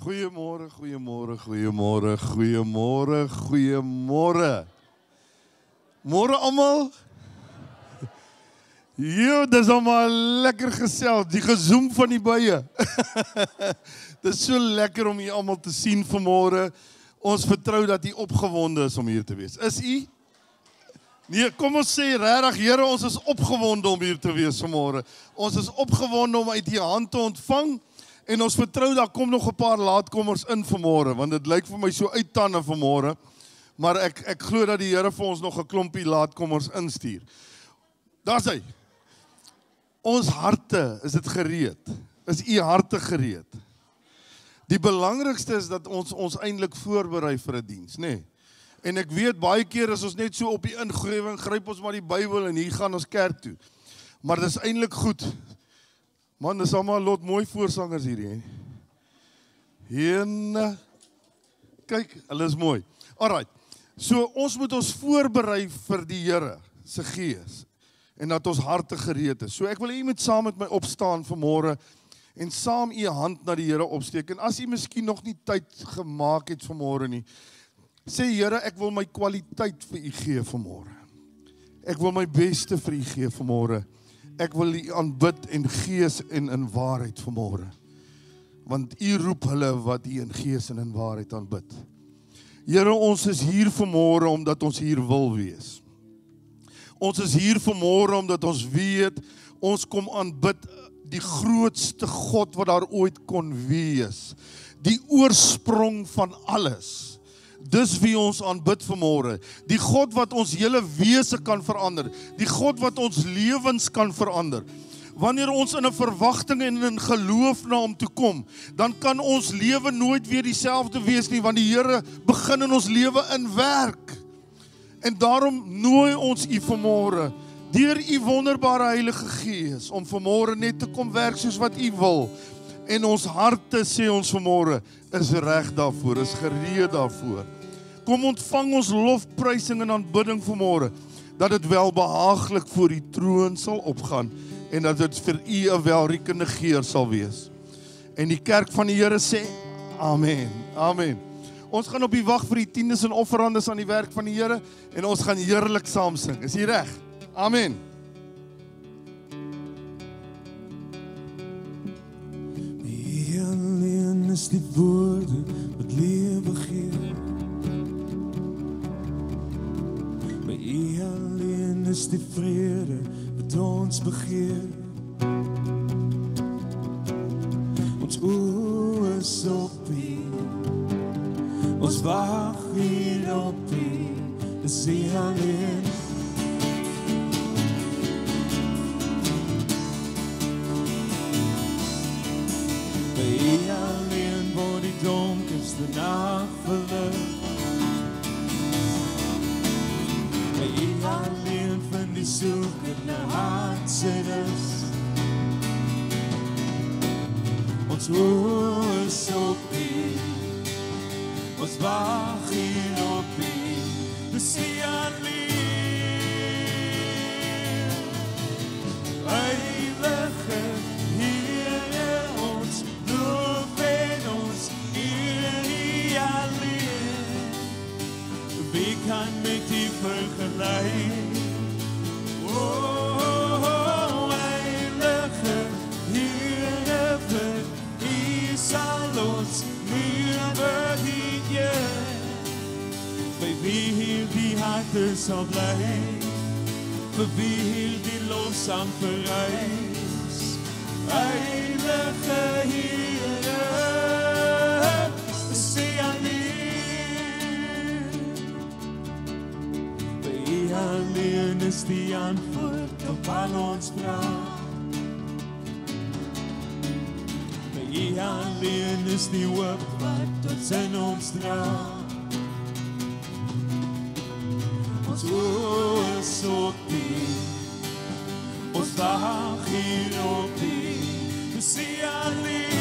Goeiemôre, goeiemôre, goeiemôre, goeiemôre, goeiemôre. Môre almal. Jo, dis almal lekker gesels, die gezoem van die bye. Dis so lekker om julle almal te sien vanmôre. Ons vertrou dat u opgewonde is om hier te wees. Is u? Nee, kom ons sê regtig, Here, ons is opgewonde om hier te wees vanmôre. Ons is opgewonde om uit u hand te ontvang. En ons vertrou, daar kom nog 'n paar laatkommers in vanmôre, want dit lyk vir my so uittande vanmôre. Maar ek glo dat die Here vir ons nog 'n klompie laatkommers instuur. Daar's hy. Ons harte, is dit gereed? Is u harte gereed? Die belangrikste is dat ons eintlik voorberei vir 'n diens, nê? Nee. En ek weet baie keer as ons net so op die ingewing gryp ons maar die Bybel en hier gaan ons kerk toe. Maar dis eintlik goed. Man, dis almal lot mooi voorsangers hierdie, hè. En kyk, hulle is mooi. Alright. So ons moet ons voorberei vir die Here se gees en dat ons harte gereed is. So ek wil u moet saam met my opstaan vanmôre en saam u hand na die Here opsteek. En as u miskien nog nie tyd gemaak het vanmôre nie, sê Here, ek wil my kwaliteit vir u gee vanmôre. Ek wil my beste vir u gee vanmôre. Ek wil u aanbid in gees en in waarheid vanmôre. Want u roep hulle wat u in gees en in waarheid aanbid. Here, ons is hier vanmôre omdat ons hier wil wees. Ons is hier vanmôre omdat ons weet, ons kom aanbid die grootste God wat daar ooit kon wees. Die oorsprong van alles. Dis wie ons aanbid vanmôre. Die God wat ons hele wese kan verander. Die God wat ons lewens kan verander. Wanneer ons in 'n verwagting en in geloof na hom toe kom, dan kan ons lewe nooit weer dieselfde wees nie, want die Here begin in ons lewe inwerk. En daarom nooi ons u vanmôre deur u wonderbare Heilige Gees om vanmôre net te kom werk soos wat u wil. En ons harte, sê ons vanmôre, is reg daarvoor, is gereed daarvoor. Kom ontvang ons lofprysing en aanbidding vanmôre, dat dit welbehaaglik voor die troon sal opgaan en dat dit vir u 'n welriekende geur sal wees. En die kerk van die Here sê, amen, amen. Ons gaan op die wag vir die tiendes en offerandes aan die werk van die Here en ons gaan heerlik saam sing. Is jy reg? Amen. Alleen is die woorde wat lewe gee. By U alleen is die vrede wat ons begeer. Ons oë is op U, ons wag hier op U, dis U alleen. By U alleen word die donkerste nag verlig. By U alleen vind die soekende hart sy rus. Ons oë is op U, ons wag hier op U, dis U alleen. Heilige Here, ons loof en ons eer U alleen. Wie kan met U vergelyk? Oh, heilige Here, vir U sal ons lewe hier. By wie hier die harte sal bly, vir wie hier die lofsang verrys. Heilige Here, sê alleen. By U alleen is die antwoord op al ons vrae. By U alleen is die hoop wat ons in ons dra. Ons oë is op U, ons wag hier op U, dis U alleen.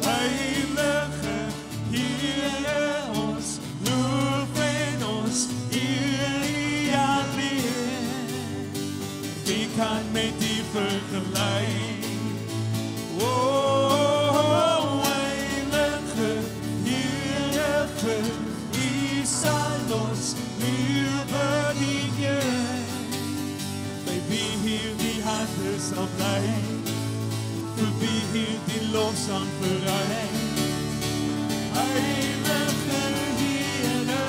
Heilige Here, ons loof en ons eer U alleen. Wie kan met U vergelyk? Oh, vir wie hierdie lofsang verryk. Heilige Here,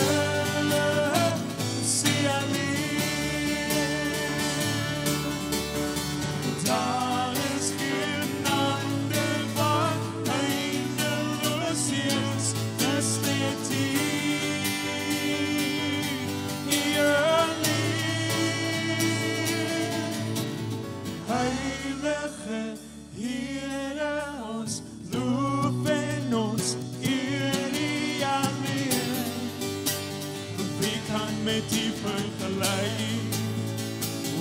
sê alleen. Daar is geen ander wat eindeloos is, dis net U. Heilige Here, ons loof en ons eer U alleen. Wie kan met U vergelyk?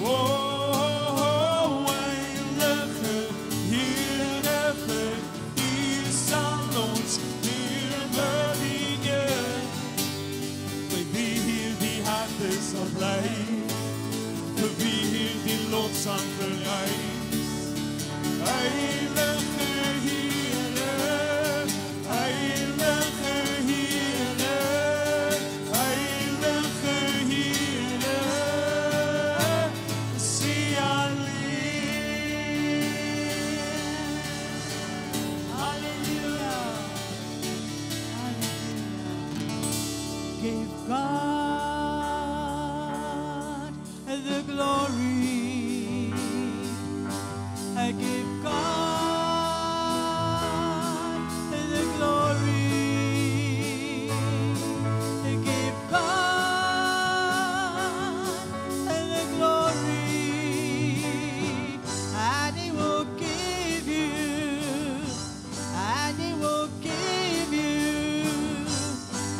Oh, heilige Here, vir U sal ons eer eer. Vir wie hierdie harte sal bly, vir wie hierdie lofsang verrys. Heilige Here, Heilige Here, Heilige Here, sê alleen. Hallelujah. Give God the glory. I give God the glory. I give God the glory. And He will give you, and He will give you,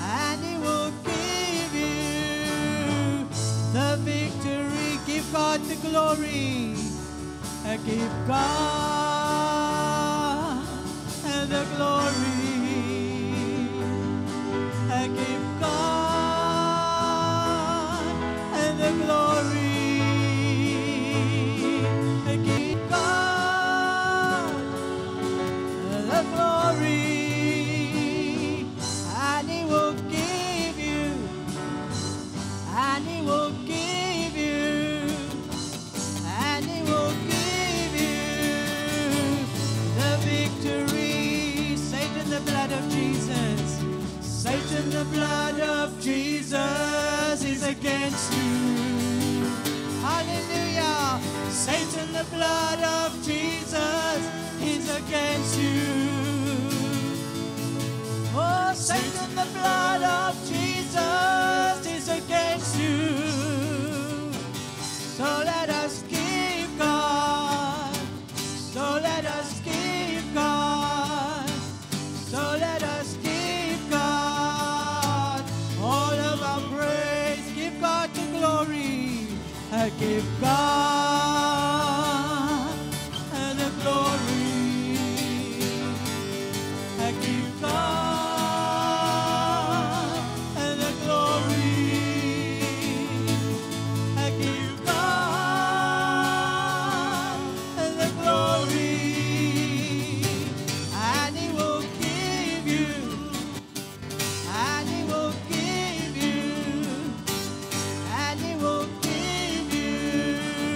and He will give you the victory. Give God the glory. I give God the glory. I give God the glory. I give God the glory. And He will give you, and He will give you, and He will give you the victory. Satan, the blood of Jesus. Satan, the blood of Jesus is against you. Hallelujah. Satan, the blood of Jesus is against you. Oh, Satan, the blood of Jesus is against you. So let us give God. So let us give God. So let us give God all of our praise. Give God the glory. I give God the glory. I give God the glory. I give God the glory. And He will give you, and He will give you, and He will give you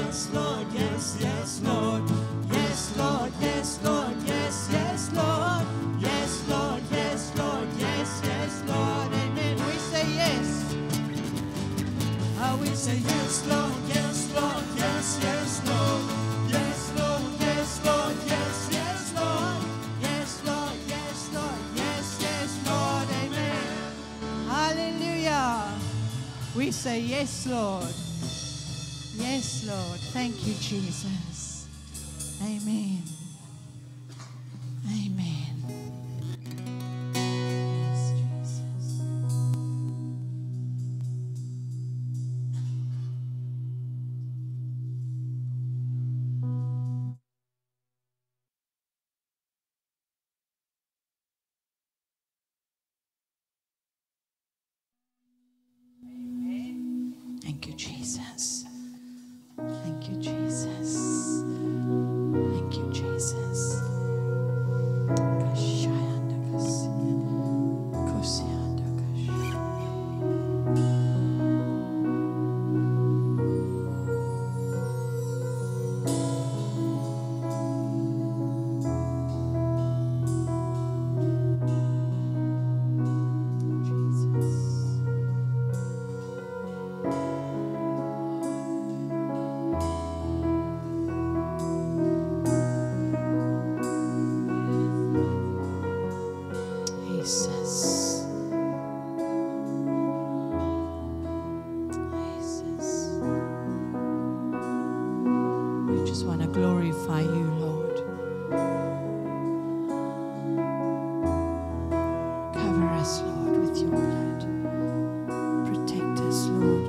yes, Lord, yes, yes, Lord. Yes, Lord, yes, Lord, yes, yes, Lord. Yes, Lord, yes, Lord, yes, yes, Lord. Amen. We say yes. We say yes, Lord, yes, Lord, yes, yes, Lord. Yes, Lord, yes, Lord, yes, yes, Lord. Yes, Lord, yes, Lord, yes, yes, Lord. Amen. Hallelujah. We say yes, Lord. Yes, Lord. Thank you, Jesus. Amen. Amen. Yes, Jesus. Thank you, Jesus. Thank you, Jesus. Thank you, Jesus. Glorify you, Lord. Cover us, Lord, with your blood. Protect us, Lord.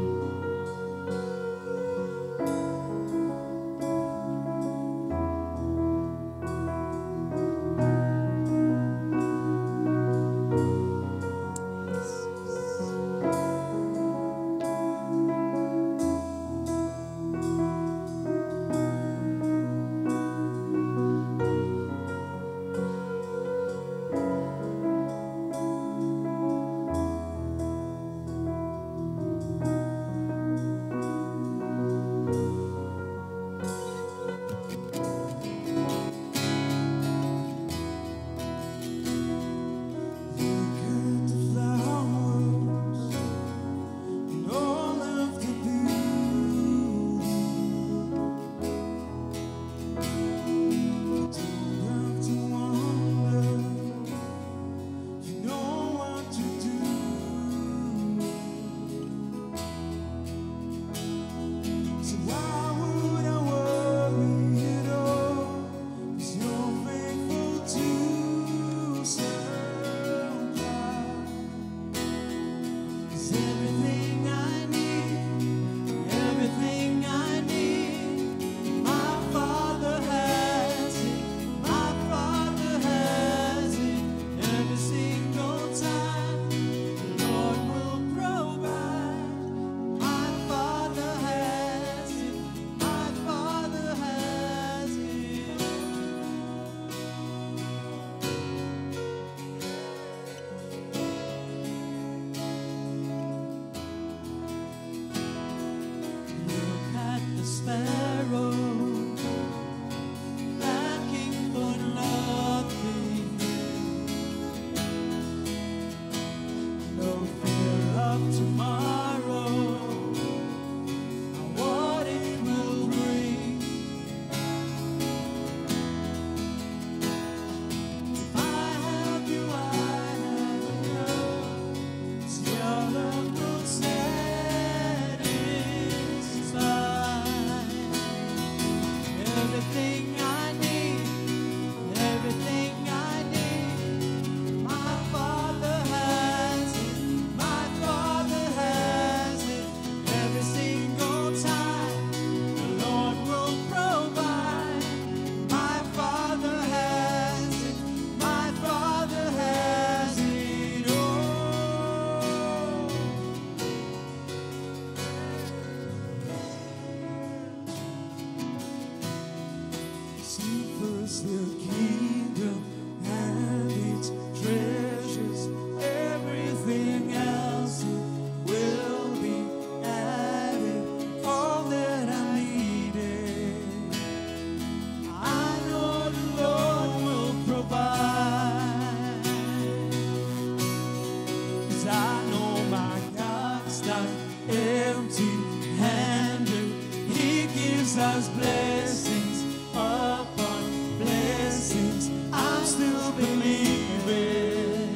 Satisfied. gives us blessings upon blessings. I'm still believing.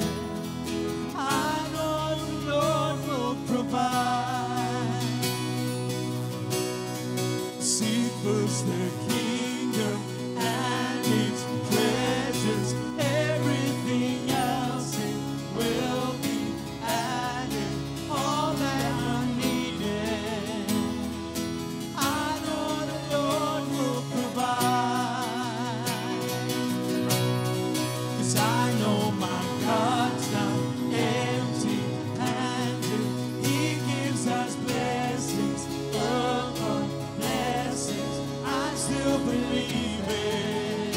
I know the Lord will provide. Seek first the kingdom and its treasures. Everything else it will be added. All that I'm needed, I know the Lord will provide. 'Cause I know my God's not empty-handed. He gives us blessings upon blessings. I'm still believing.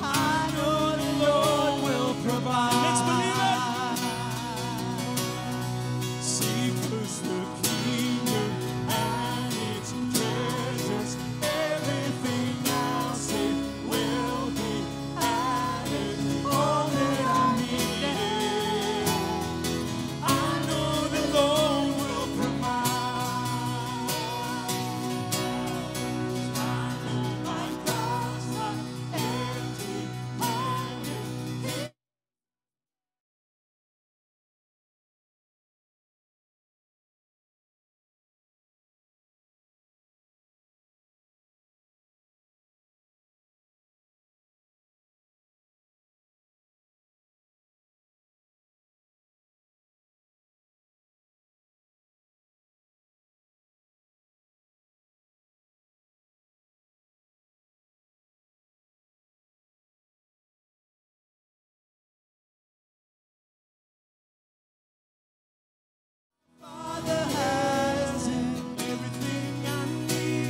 I know the Lord will provide. Let's believe it. Seek first the kingdom and its treasures. Everything else it will be added. All that I need, I know the Lord will provide. I know my God's not empty-handed. Father has everything I need,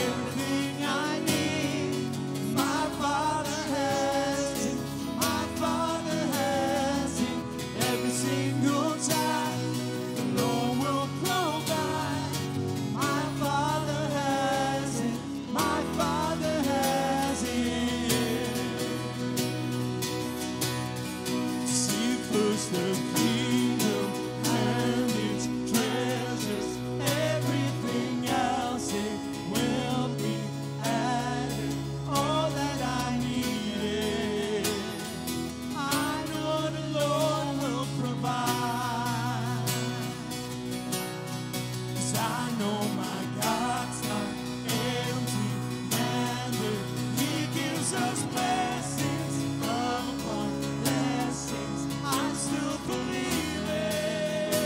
everything I need. My Father has it, my Father has it. Every single time the Lord will provide. My Father has it, my Father has it. Seek first the kingdom and its treasures. Everything else it will be added. All that I needed, I know the Lord will provide. 'Cause I know my God's not empty-handed. He gives us blessings upon blessings. I'm still believing.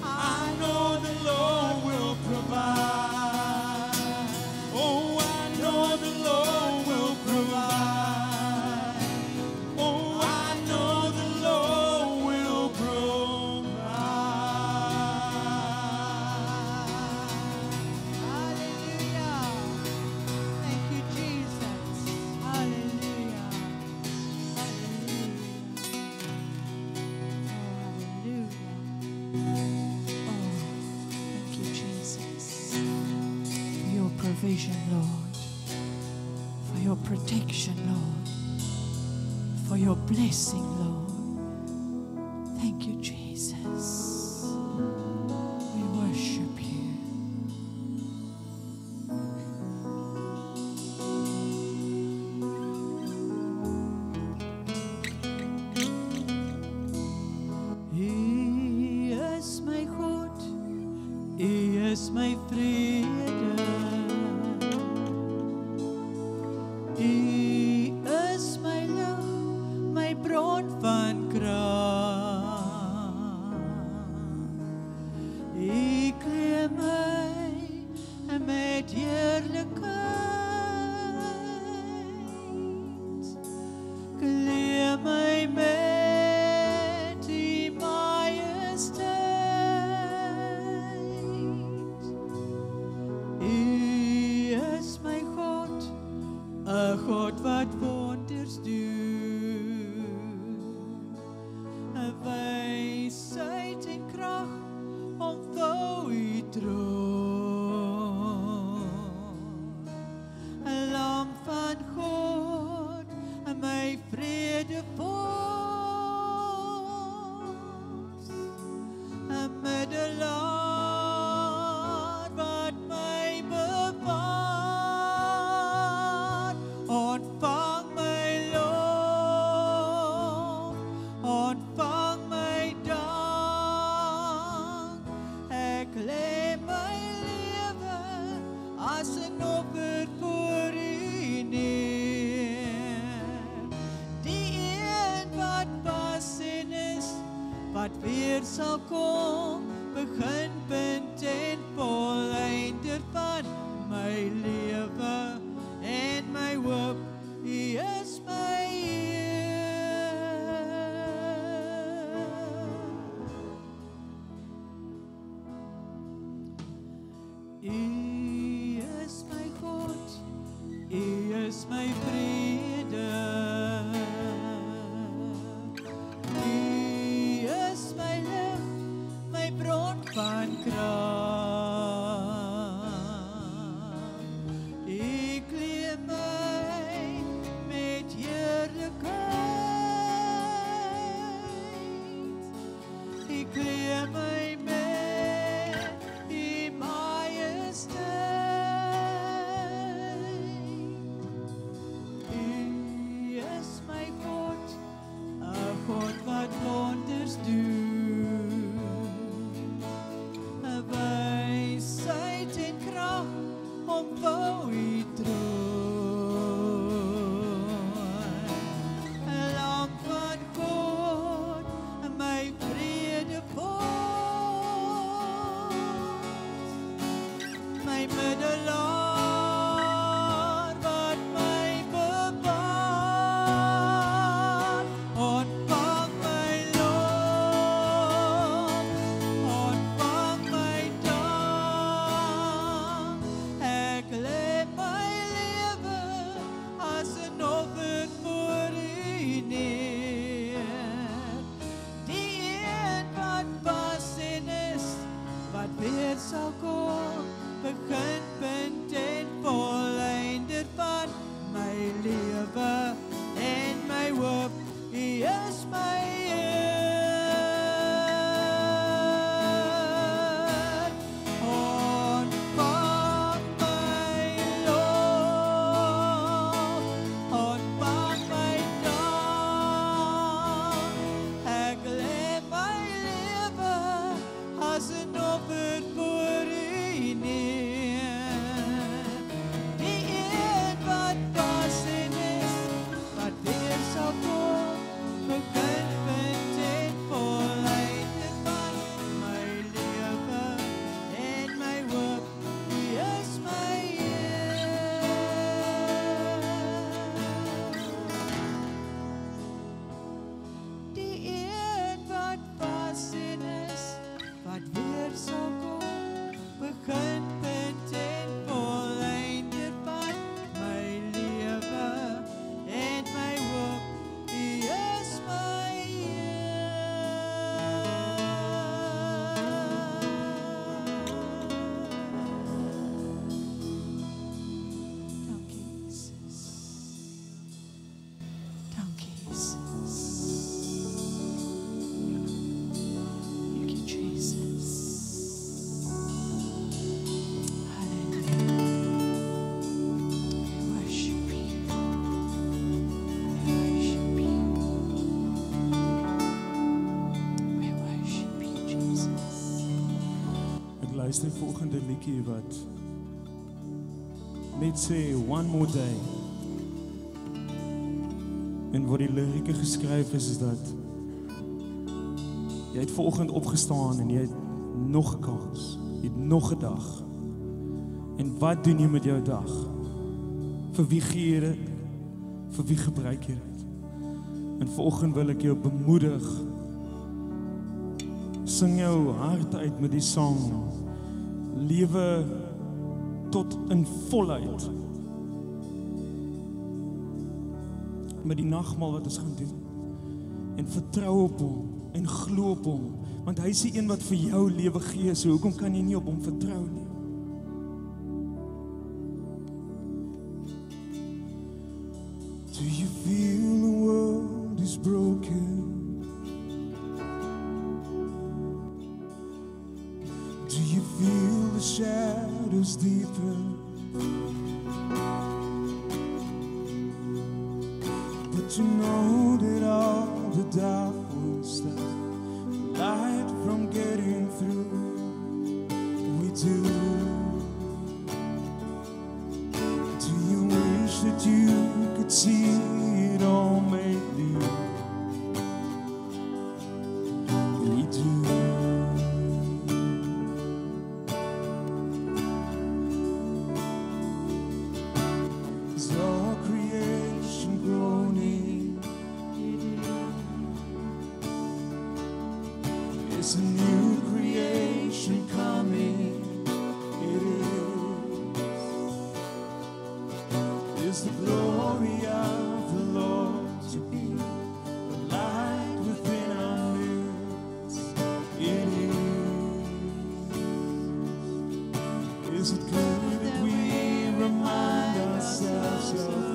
I know the Lord will provide. Oh, I know the Lord will provide. Oh, I know the Lord will provide. Hallelujah. Thank you, Jesus. Hallelujah. Hallelujah. Oh, thank you, Jesus. For your provision, Lord. For your protection, Lord. For your blessing, Lord. Thank you, Jesus. We worship you. U is my God, U is my vrede. U is my lig, my bron van krag. U kleed my met heerlikheid. Kleed my met die majesteit. U is my God, 'n God wat wonders doen. 'n Wysheid en krag omvou u troon. 'n Lam van God, my vredebos. 'n Middelaar wat my bewyse. as 'n offer voor U neer. Die een wat was en is, wat weer sal kom, beginpunt en volleinder van my lewe en my hoop, U is my Heer. U is my God, U is my vrede. U is my lig, my bron van krag. U kleed my met heerlikheid. U kleed my met U majesteit. U is my God, 'n God wat wonders doen. 'n Wysheid en krag om voor U troon. 'n Lam van God, my vredevors, my middelaar wat my bewaar. Ontvang my lof, ontvang my dank. Ek lê my lewe as 'n offer voor U neer. Die een wat was en is, wat weer sal kom, beginpunt en volleinder van my lewe en my hoop, U is my Heer. Ontvang my lof, ontvang my dank. Ek lê my lewe as 'n offer voor U neer. Die een wat was en is, wat weer sal kom, beginpunt en volleinder van my lewe en my hoop, U is my Heer. Die een wat was en is, wat weer sal kom, beginpunt en volleinder van my lewe en my hoop, U is my Dankie, Jesus. Dankie, Jesus. Thank you, Jesus. Hallelujah. We worship You. We worship You. We worship You, Jesus. Ek luister volgende liedjie wat net sê one more day. En wat die lirieke geskryf is dat jy het vanoggend opgestaan en jy het nog 'n kans. Jy het nog 'n dag. En wat doen jy met jou dag? Vir wie gee jy dit? Vir wie gebruik jy dit? En vanoggend wil ek jou bemoedig. Sing jou hart uit met die sang. Lewe tot in volheid. Met die nagmaal wat ons gaan doen. En vertrou op Hom en glo op Hom, want Hy is die een wat vir jou lewe gee. So hoekom kan jy nie op Hom vertrou nie? Do you feel the world is broken? Do you feel the shadows deepen? But you know that all the dark will stop light from getting through. We do. is the glory of the Lord to be the light within our midst. It is it good that we remind ourselves of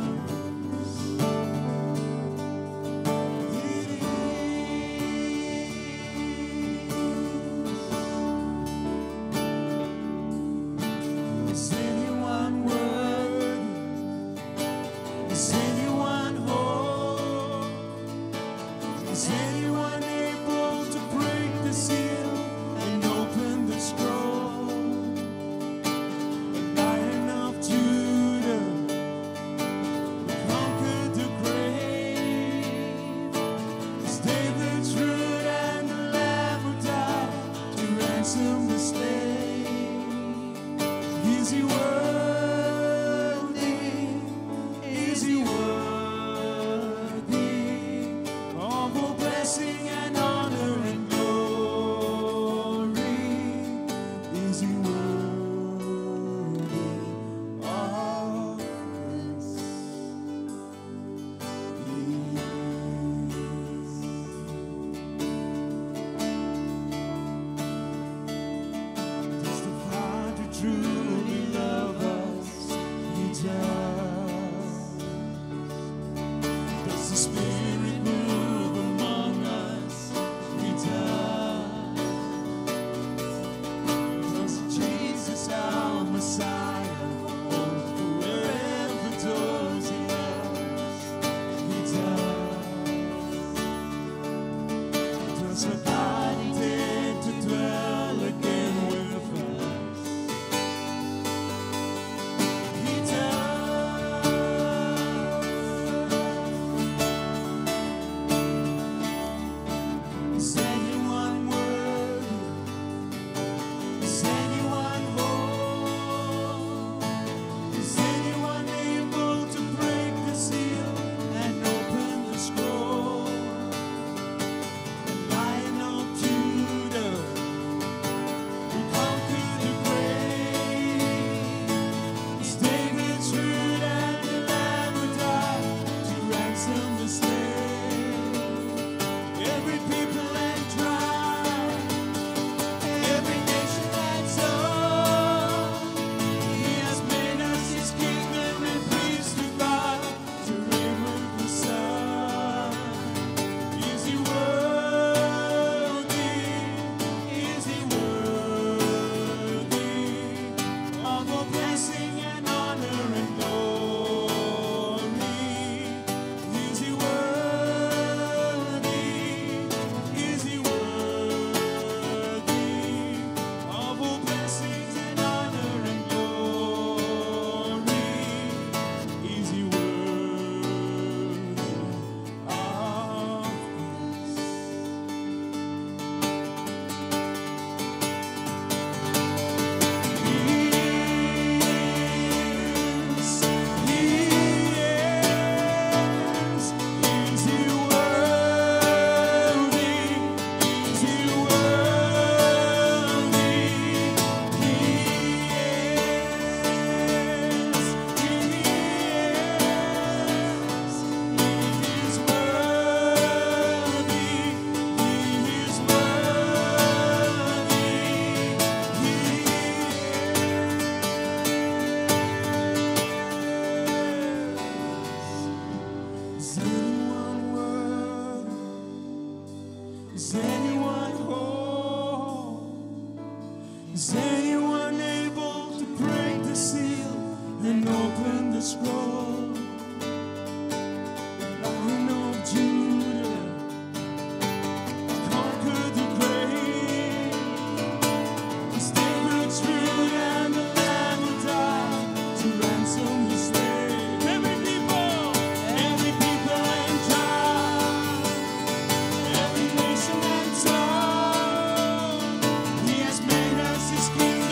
He has made us his king.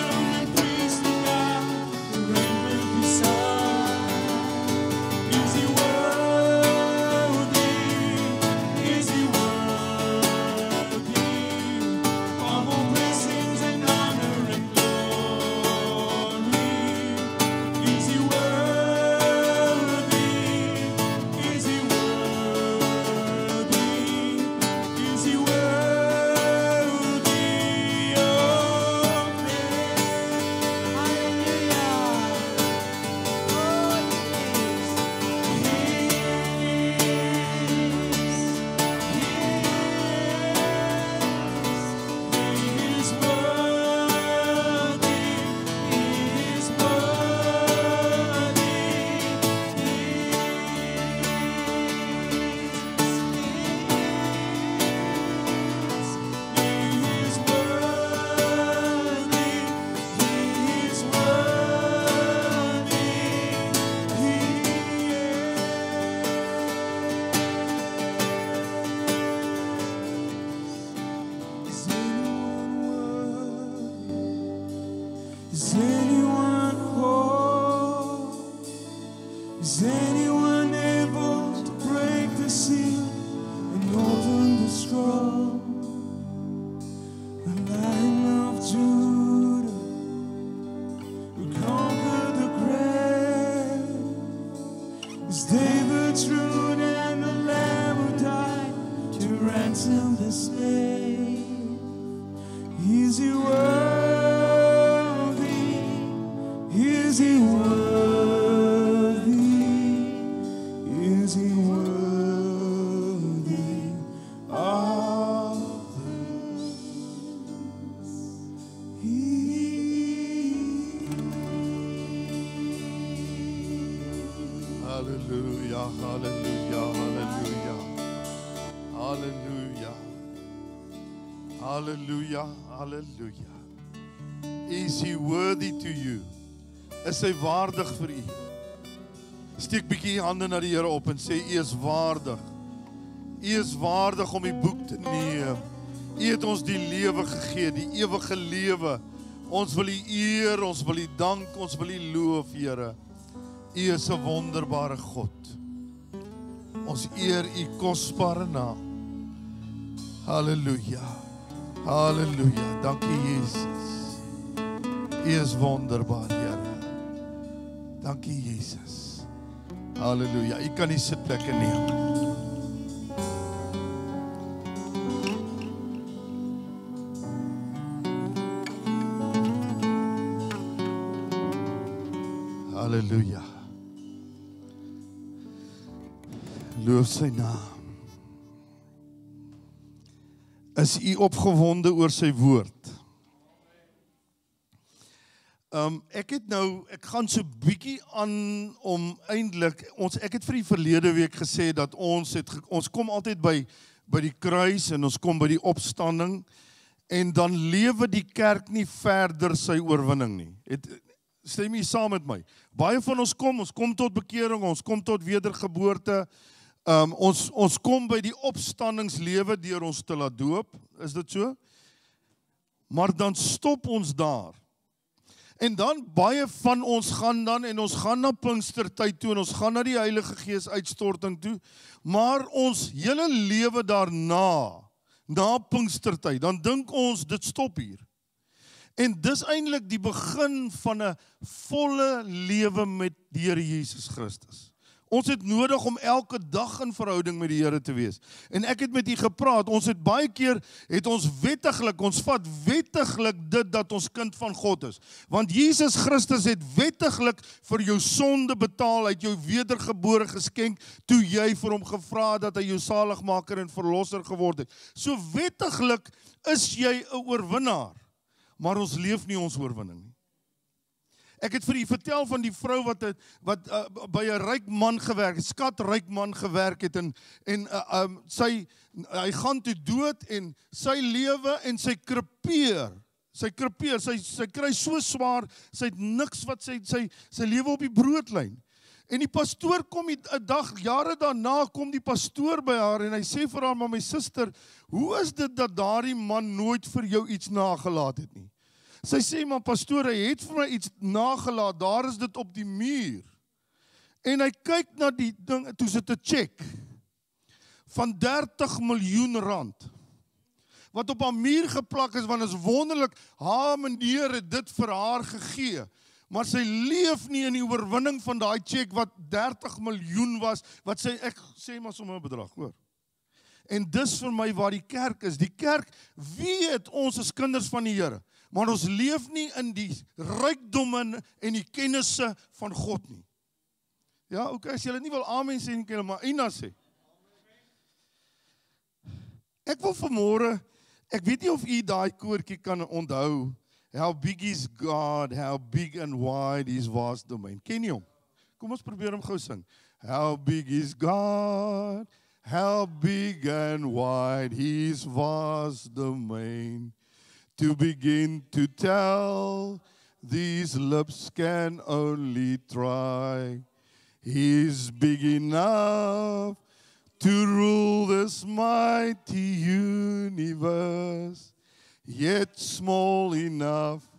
Is anyone able to break the seal and open the scroll? The Lion of Judah, who conquered the grave, is David's root and the Lamb who died to ransom the slave. Is he worthy? Is he worthy? Is he worthy of this? Hallelujah, hallelujah, hallelujah. Hallelujah. Hallelujah, hallelujah. Is he worthy to you? Is hy waardig vir u? Steek bietjie u hande na die Here op en sê, u is waardig. U is waardig om die boek te neem. U het ons die lewe gegee, die ewige lewe. Ons wil u eer, ons wil u dank, ons wil u loof, Here. U is 'n wonderbare God. Ons eer u kosbare naam. Halleluja. Halleluja. Dankie Jesus. U is wonderbaar, Here. Dankie Jesus. Halleluja. U kan die sitplekke neem. Halleluja. Loof sy naam. Is u opgewonde oor sy woord? Ek gaan so bietjie aan om eintlik, ek het vir die verlede week gesê dat ons kom altyd by die kruis en ons kom by die opstanding en dan lewe die kerk nie verder sy oorwinning nie. Stem jy saam met my? Baie van ons kom tot bekering, ons kom tot wedergeboorte. Ons kom by die opstandingslewe deur ons te laat doop, is dit so? Maar dan stop ons daar. En dan baie van ons gaan na Pinkstertyd toe en ons gaan na die Heilige Gees uitstorting toe, maar ons hele lewe daarna, na Pinkstertyd, dan dink ons dit stop hier. En dis eintlik die begin van 'n volle lewe met die Here Jesus Christus. Ons het nodig om elke dag in verhouding met die Here te wees. En ek het met u gepraat, ons het baie keer, ons vat wettiglik dit dat ons kind van God is. Want Jesus Christus het wettiglik vir jou sonde betaal, uit jou wedergebore geskenk, toe jy vir hom gevra het dat hy jou saligmaker en verlosser geword het. So wettiglik is jy 'n oorwinnaar, maar ons leef nie ons oorwinning nie. Ek het vir u vertel van die vrou wat by 'n ryk man gewerk het, skatryk man gewerk het en hy gaan toe dood en sy lewe en sy krepeer, sy kry so swaar, sy het niks wat sy lewe op die broodlyn. En die pastoor kom 'n dag, jare daarna kom die pastoor by haar en hy sê vir haar, maar my suster, hoe is dit dat daardie man nooit vir jou iets nagelaat het nie? Sy sê, maar pastoor, hy het vir my iets nagelaat, daar is dit op die muur. En hy kyk na die ding, toe sit 'n cheque van 30 miljoen rand, wat op haar muur geplak is, want is wonderlik, haar meneer het dit vir haar gegee, maar sy leef nie in die oorwinning van daai cheque wat 30 miljoen was, wat sy, ek sê maar sommer 'n bedrag, hoor. En dis vir my waar die kerk is. Die kerk weet ons is kinders van die Here, maar ons leef nie in die rykdomme en die kennisse van God nie. Ja, okay, as julle nie wil amen sê, kan julle maar eina sê. Ek wil vanmôre, ek weet nie of u daai koortjie kan onthou, how big is God, how big and wide is vast domain. Ken jy hom? Kom ons probeer hom gou sing. How big is God, how big and wide his vast domain. To begin to tell, these lips can only try. He's big enough to rule this mighty universe, yet small enough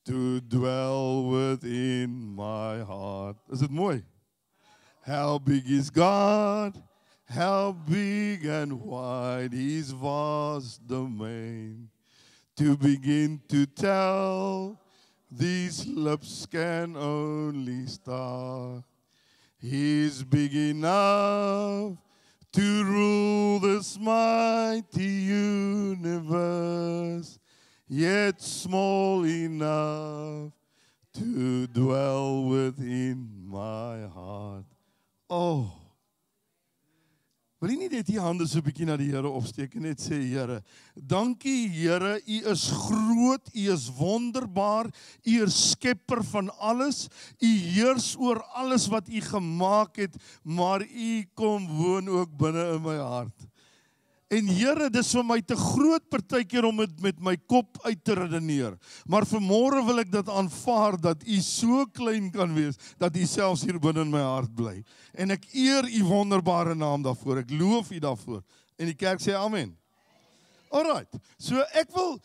to dwell within my heart. Is dit mooi? How big is God? How big and wide His vast domain. To begin to tell, these lips can only start. He's big enough to rule this mighty universe, yet small enough to dwell within my heart. Oh, wil jy nie net die hande so 'n bietjie na die Here opsteek en net sê, Here, dankie Here, U is groot, U is wonderbaar, U is skepper van alles, U heers oor alles wat U gemaak het, maar U kom woon ook binne in my hart. En Here, dis vir my te groot partykeer om dit met my kop uit te redeneer. Maar vanmôre wil ek dit aanvaar dat U so klein kan wees dat U selfs hier binne in my hart bly. En ek eer U wonderbare naam daarvoor. Ek loof U daarvoor. En die kerk sê amen. Alright. So ek wil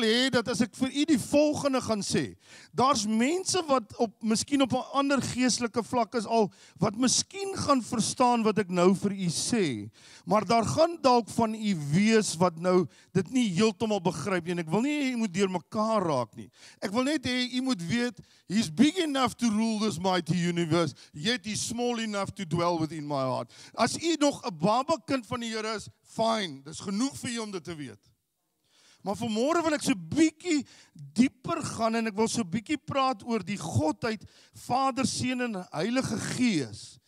hê dat as ek vir u die volgende gaan sê, daar's mense wat miskien op 'n ander geestelike vlak is al, wat miskien gaan verstaan wat ek nou vir u sê, maar daar gaan dalk van u wees wat nou dit nie heeltemal begryp nie, en ek wil nie hê u moet deur mekaar raak nie. Ek wil net hê u moet weet, He's big enough to rule this mighty universe, yet He's small enough to dwell within my heart. As u nog 'n baba kind van die Here is, fine, dis genoeg vir u om dit te weet. Maar vanmôre wil ek so bietjie dieper gaan en ek wil so bietjie praat oor die Godheid, Vader, Seun en Heilige Gees,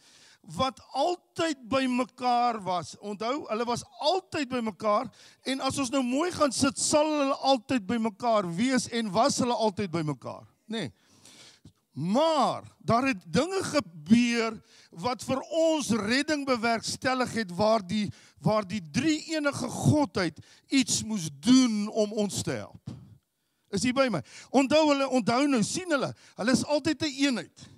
wat altyd by mekaar was. Onthou, hulle was altyd by mekaar, en as ons nou mooi gaan sit, sal hulle altyd by mekaar wees, en was hulle altyd by mekaar. Nee. Maar, daar het dinge gebeur, wat vir ons redding bewerkstellig het, waar die drie enige Godheid iets moes doen om ons te help. Is jy by my? Onthou nou, sien hulle is altyd 'n eenheid.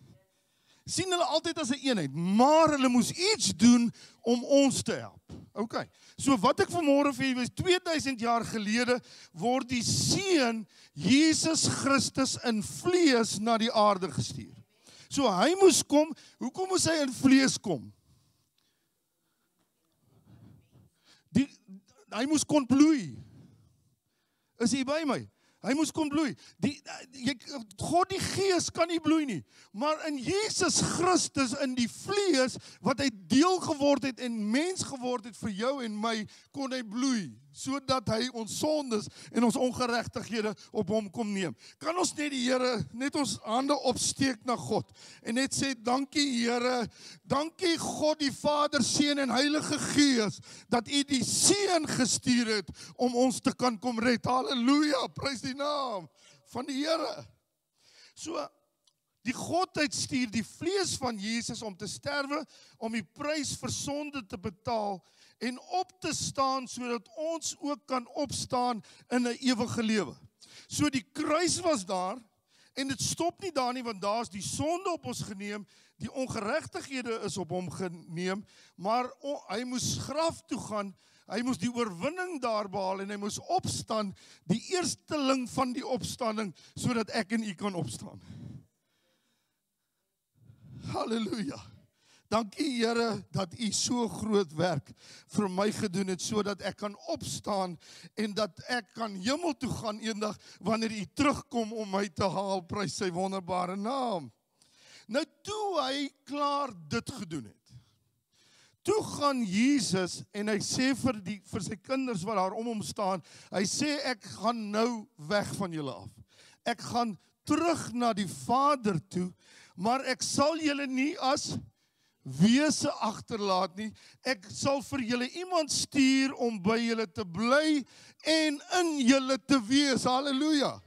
Sien hulle altyd as 'n eenheid, maar hulle moes iets doen om ons te help. Okay. So wat ek vanmôre vir julle 2000 jaar gelede word die Seun Jesus Christus in vlees na die aarde gestuur. So hy moes kom. Hoekom moes hy in vlees kom? Hy moes kon bloei. Is jy by my? Hy moes kon bloei. God die Gees kan nie bloei nie. Maar in Jesus Christus in die vlees, wat hy deel geword het en mens geword het vir jou en my, kon hy bloei, sodat hy ons sondes en ons ongeregtighede op hom kom neem. Kan ons net die Here, net ons hande opsteek na God, en net sê, dankie Here, dankie God die Vader, Seun en Heilige Gees, dat u die Seun gestuur het, om ons te kan kom red. Halleluja, prys die naam van die Here. So, die Godheid stuur die vlees van Jesus om te sterwe, om die prys vir sonde te betaal, en op te staan, sodat ons ook kan opstaan in 'n ewige lewe. So die kruis was daar, en dit stop nie daar nie, want daar is die sonde op ons geneem, die ongeregtighede is op hom geneem, maar hy moes graf toe gaan, hy moes die oorwinning daar behaal, en hy moes opstaan, die eersteling van die opstanding, sodat ek en u kan opstaan. Halleluja. Dankie Here, dat u so groot werk vir my gedoen het, sodat ek kan opstaan, en dat ek kan hemel toe gaan eendag, wanneer u terugkom om my te haal, prys sy wonderbare naam. Nou toe hy klaar dit gedoen het, toe gaan Jesus, en hy sê vir sy kinders wat daar om hom staan, hy sê, ek gaan nou weg van julle af. Ek gaan terug na die Vader toe, maar ek sal julle nie as wese agterlaat nie. Ek sal vir julle iemand stuur om by julle te bly en in julle te wees. Halleluja.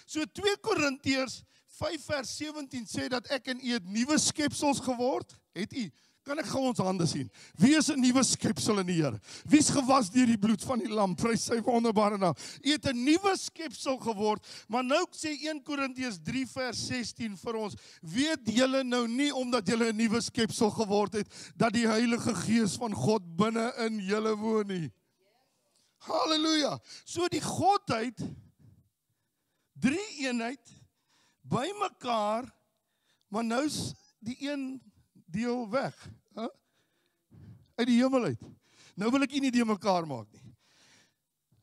So 2 Korintiërs 5 vers 17 sê dat ek en u het nuwe skepsels geword. Het u? Kan ek gou ons hande sien? Wie is 'n nuwe skepsel in die Here? Wie is gewas deur die bloed van die lam? Prys sy wonderbare naam. U het 'n nuwe skepsel geword, maar nou sê 1 Korintiërs 3 vers 16 vir ons, weet julle nou nie, omdat julle 'n nuwe skepsel geword het, dat die Heilige Gees van God binne in julle woon nie? Halleluja. So die Godheid, drie eenheid, by mekaar, maar nou's die een deel weg. Uit die hemel uit. Nou wil ek nie die mekaar maak nie.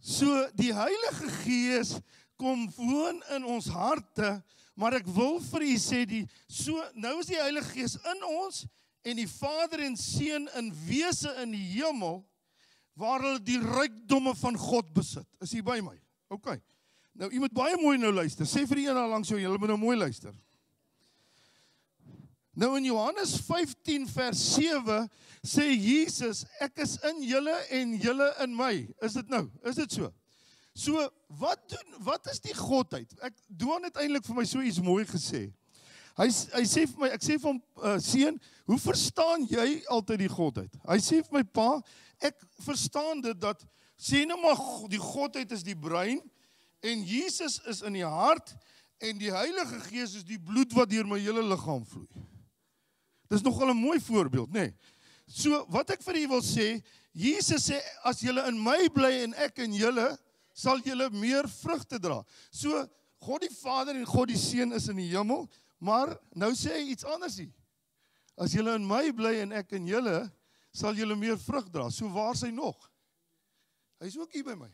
So, die Heilige Gees kom woon in ons harte, maar ek wil vir u sê, nou is die Heilige Gees in ons, en die Vader en Seun in wese in die hemel, waar hulle die rykdomme van God besit. Is u by my? OK. Nou, u moet baie mooi nou luister. Sê vir die een al langs jou, julle moet nou mooi luister. Nou in Johannes 15 vers 7 sê Jesus, ek is in julle en julle in my. Is dit nou? Is dit so? So, wat is die Godheid? Doan het eintlik vir my so iets mooi gesê. Hy sê vir my, ek sê vir hom, seun, hoe verstaan jy altyd die Godheid? Hy sê vir my pa, ek verstaan dit dat, sê nou maar, die Godheid is die brein, en Jesus is in die hart, en die Heilige Gees is die bloed wat deur my hele liggaam vloei. Dis nogal 'n mooi voorbeeld, nê? So, wat ek vir u wil sê, Jesus sê, as julle in my bly en ek in julle, sal julle meer vrugte dra. So, God die Vader en God die Seun is in die hemel, maar nou sê hy iets anders hier. As julle in my bly en ek in julle, sal julle meer vrug dra. So, waar is hy nog? Hy is ook hier by my.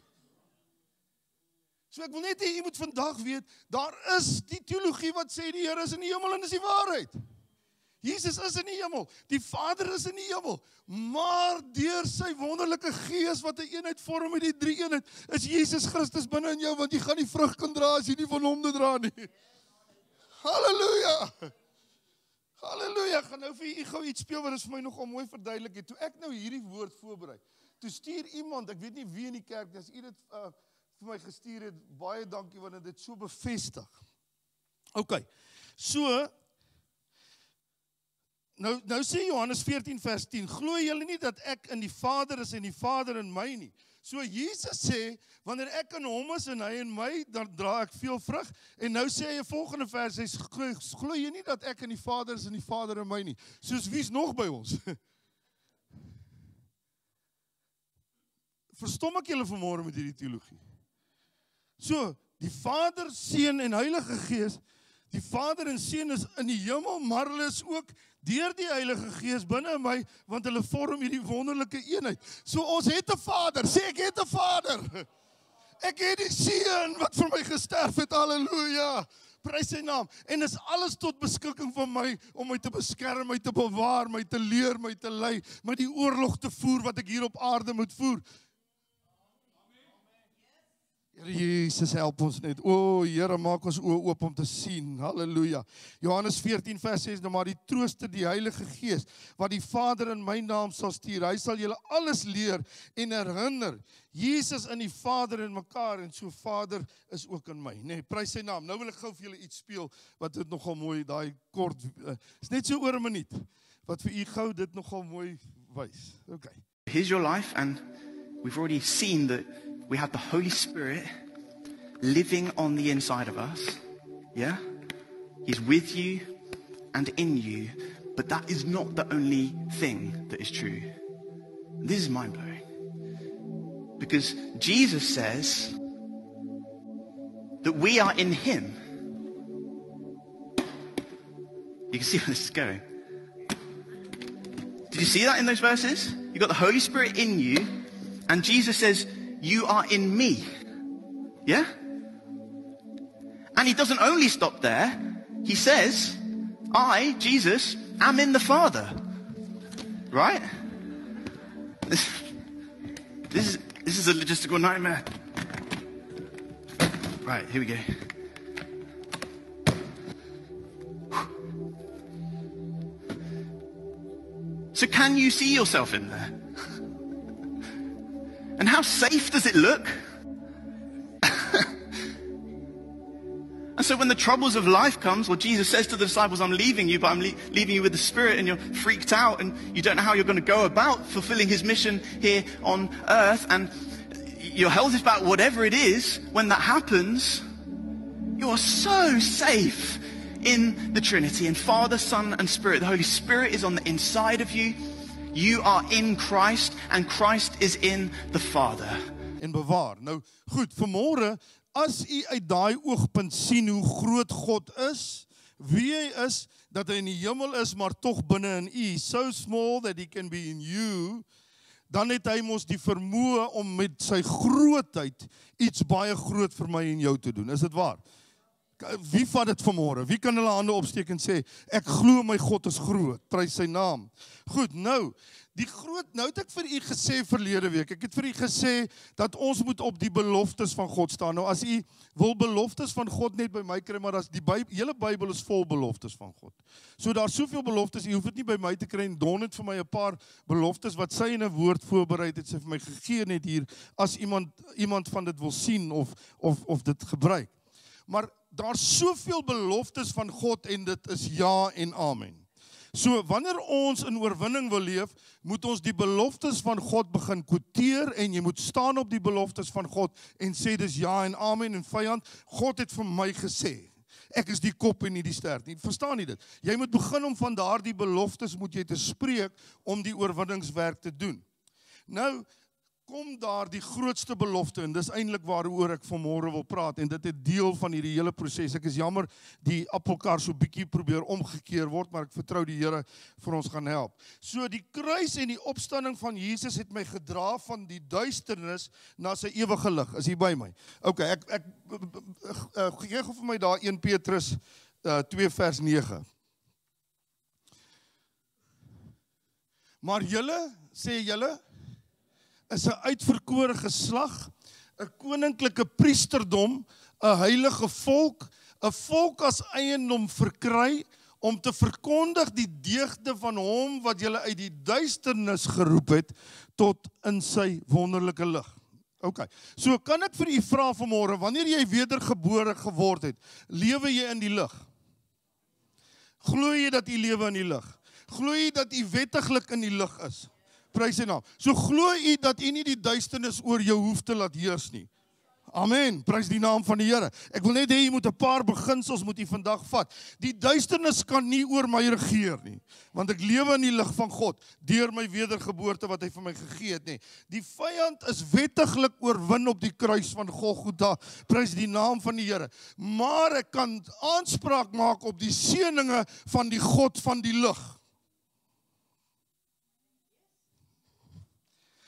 So, ek wil net hê, jy moet vandag weet, daar is die teologie wat sê die Here is in die hemel en is die waarheid. Jesus is in die hemel, die Vader is in die hemel, maar deur sy wonderlike Gees wat 'n eenheid vorm met die drie eenheid, is Jesus Christus binne in jou, want jy gaan nie vrug kan dra as jy nie van hom te dra nie. Halleluja! Halleluja! Ek gaan nou vir u gou iets speel wat is vir my nogal mooi verduidelik het. Toe ek nou hierdie woord voorberei, toe stuur iemand, ek weet nie wie in die kerk, as u dit vir my gestuur het, baie dankie, want dit so bevestig. OK, so, Nou sê Johannes 14 vers 10, glo julle nie dat ek in die Vader is en die Vader in my nie. So Jesus sê, wanneer ek in hom is en hy in my, dan dra ek veel vrug. En nou sê hy 'n volgende vers, hy glo jy nie dat ek in die Vader is en die Vader in my nie. Soos wie's nog by ons? Verstom ek julle vanmôre met hierdie teologie? So, die Vader, Seun en Heilige Gees, die Vader en Seun is in die hemel, maar hulle is ook deur die Heilige Gees binne in my, want hulle vorm hierdie wonderlike eenheid. So ons het 'n Vader, sê ek het 'n Vader. Ek het die Seun wat vir my gesterf het, halleluja. Prys sy naam. En is alles tot beskikking van my, om my te beskerm, my te bewaar, my te leer, my te lei, my die oorlog te voer wat ek hier op aarde moet voer. Here Jesus, help ons net. O, Here, maak ons oë oop om te sien. Halleluja. Johannes 14 vers 6, nou maar die Trooster, die Heilige Gees, wat die Vader in my naam sal stuur, hy sal julle alles leer en herinner. Jesus in die Vader en mekaar, en so Vader is ook in my. Nee, prys sy naam. Nou wil ek gou vir julle iets speel, wat dit nogal mooi, daai kort, is net so oor 'n minuut, wat vir u gou dit nogal mooi wys. Okay. Here's your life, and we've already seen that we have the Holy Spirit living on the inside of us. Yeah? He's with you and in you. But that is not the only thing that is true. This is mind-blowing. Because Jesus says that we are in Him. You can see where this is going. Did you see that in those verses? You've got the Holy Spirit in you, and Jesus says, you are in me. Yeah? And he doesn't only stop there. He says, I, Jesus, am in the Father. Right? This is a logistical nightmare. Right, here we go. So can you see yourself in there? And how safe does it look? And so when the troubles of life comes, well, Jesus says to the disciples, I'm leaving you, but I'm leaving you with the Spirit, and you're freaked out, and you don't know how you're going to go about fulfilling His mission here on earth, and your health is bad, whatever it is. When that happens, you are so safe in the Trinity, and Father, Son, and Spirit. The Holy Spirit is on the inside of you. You are in Christ, and Christ is in the Father. En bewaar. Nou, goed, vanmôre, as u uit daai oogpunt sien hoe groot God is, wie hy is, dat hy in die hemel is, maar tog binne in u, so small that he can be in you, dan het hy mos die vermoë om met sy grootheid iets baie groot vir my en jou te doen. Is dit waar? Wie vat dit vanmôre? Wie kan hulle hande opsteek en sê, ek glo my God is groot, prys sy naam. Goed, nou het ek vir u gesê verlede week, ek het vir u gesê, dat ons moet op die beloftes van God staan. Nou as u wil beloftes van God net by my kry, maar as die hele Bybel is vol beloftes van God. So daar soveel beloftes, u hoef dit nie by my te kry, en Don het vir my 'n paar beloftes, wat sy in 'n woord voorberei het, sy vir my gegee net hier, as iemand van dit wil sien, of dit gebruik. Maar daar's soveel beloftes van God, en dit is ja en amen. So, wanneer ons in oorwinning wil leef, moet ons die beloftes van God begin quoteer, en jy moet staan op die beloftes van God, en sê dis ja en amen, en vyand, God het vir my gesê, ek is die kop en nie die stert nie, verstaan nie dit? Jy moet begin om van daardie beloftes moet jy te spreek, om die oorwinningswerk te doen. Nou, kom daar die grootste belofte, en dis eintlik waaroor ek vanmôre wil praat, en dit het deel van hierdie hele proses. Ek is jammer, die appelkar so bietjie probeer omgekeer word, maar ek vertrou die Here vir ons gaan help. So die kruis en die opstanding van Jesus het my gedra van die duisternis na sy ewige lig. Is hier by my? Ok, ek gee gou vir my daar 1 Petrus 2 vers 9. Maar julle, sê julle, is 'n uitverkore geslag, 'n koninklike priesterdom, 'n heilige volk, 'n volk as eiendom verkry, om te verkondig die deugde van hom wat julle uit die duisternis geroep het, tot in sy wonderlike lig. Ok, so kan ek vir u vra vanmôre, wanneer jy wedergebore geword het, lewe jy in die lig? Glo jy dat u lewe in die lig? Glo jy dat u wettiglik in die lig is? Prys sy naam. So glo u dat u nie die duisternis oor jou hoef te laat heers nie. Amen, prys die naam van die Here. Ek wil net hê jy moet 'n paar beginsels moet jy vandag vat. Die duisternis kan nie oor my regeer nie, want ek lewe in die lig van God, deur my wedergeboorte wat hy vir my gegee het nie. Die vyand is wettiglik oorwin op die kruis van Golgotha, prys die naam van die Here. Maar ek kan aanspraak maak op die seëninge van die God van die lig.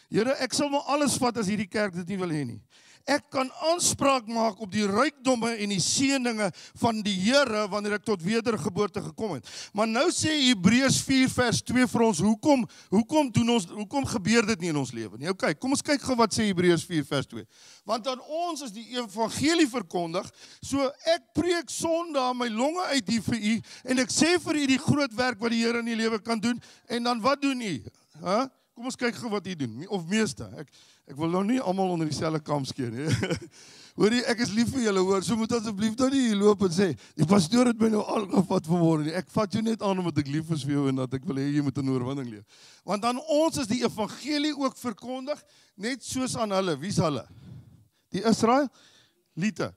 Here, ek sal maar alles vat as hierdie kerk dit nie wil hê nie. Ek kan aanspraak maak op die rykdomme en die seëninge van die Here wanneer ek tot wedergeboorte gekom het. Maar nou sê Hebreërs 4 vers 2 vir ons, hoekom gebeur dit nie in ons lewe nie? Okay, kom ons kyk gou wat sê Hebreërs 4 vers 2. Want aan ons is die evangelie verkondig, so ek preek Sondag my longe uit hier vir u, en ek sê vir u die groot werk wat die Here in die lewe kan doen, en dan wat doen u? Kom ons kyk gou wat u doen, of meeste. Ek wil nou nie almal onder dieselfde kam skeer nie. Hoorie, ek is lief vir julle, hoor, so moet asseblief nou nie hier loop en sê, die pastoor het my nou aangevat vanmôre nie. Ek vat jou net aan omdat ek lief is vir jou en dat ek wil hê jy moet in oorwinning leef. Want aan ons is die evangelie ook verkondig, net soos aan hulle. Wie's hulle? Die Israeliete.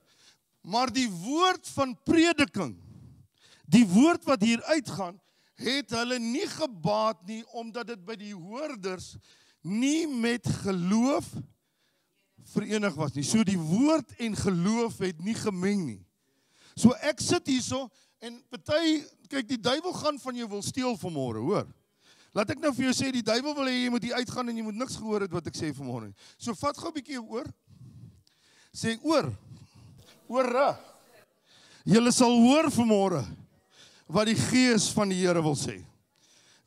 Maar die woord van prediking, die woord wat hier uitgaan, het hulle nie gebaat nie, omdat dit by die hoorders nie met geloof verenig was nie. So die woord en geloof het nie gemeng nie. So ek sit hierso, en party, kyk, die duiwel gaan van jou wil steel vanmôre, hoor. Laat ek nou vir jou sê, die duiwel wil hê jy moet hier uitgaan en jy moet niks gehoor het wat ek sê vanmôre nie. So vat gou 'n bietjie jou oor. Sê oor. Julle sal hoor vanmôre wat die Gees van die Here wil sê.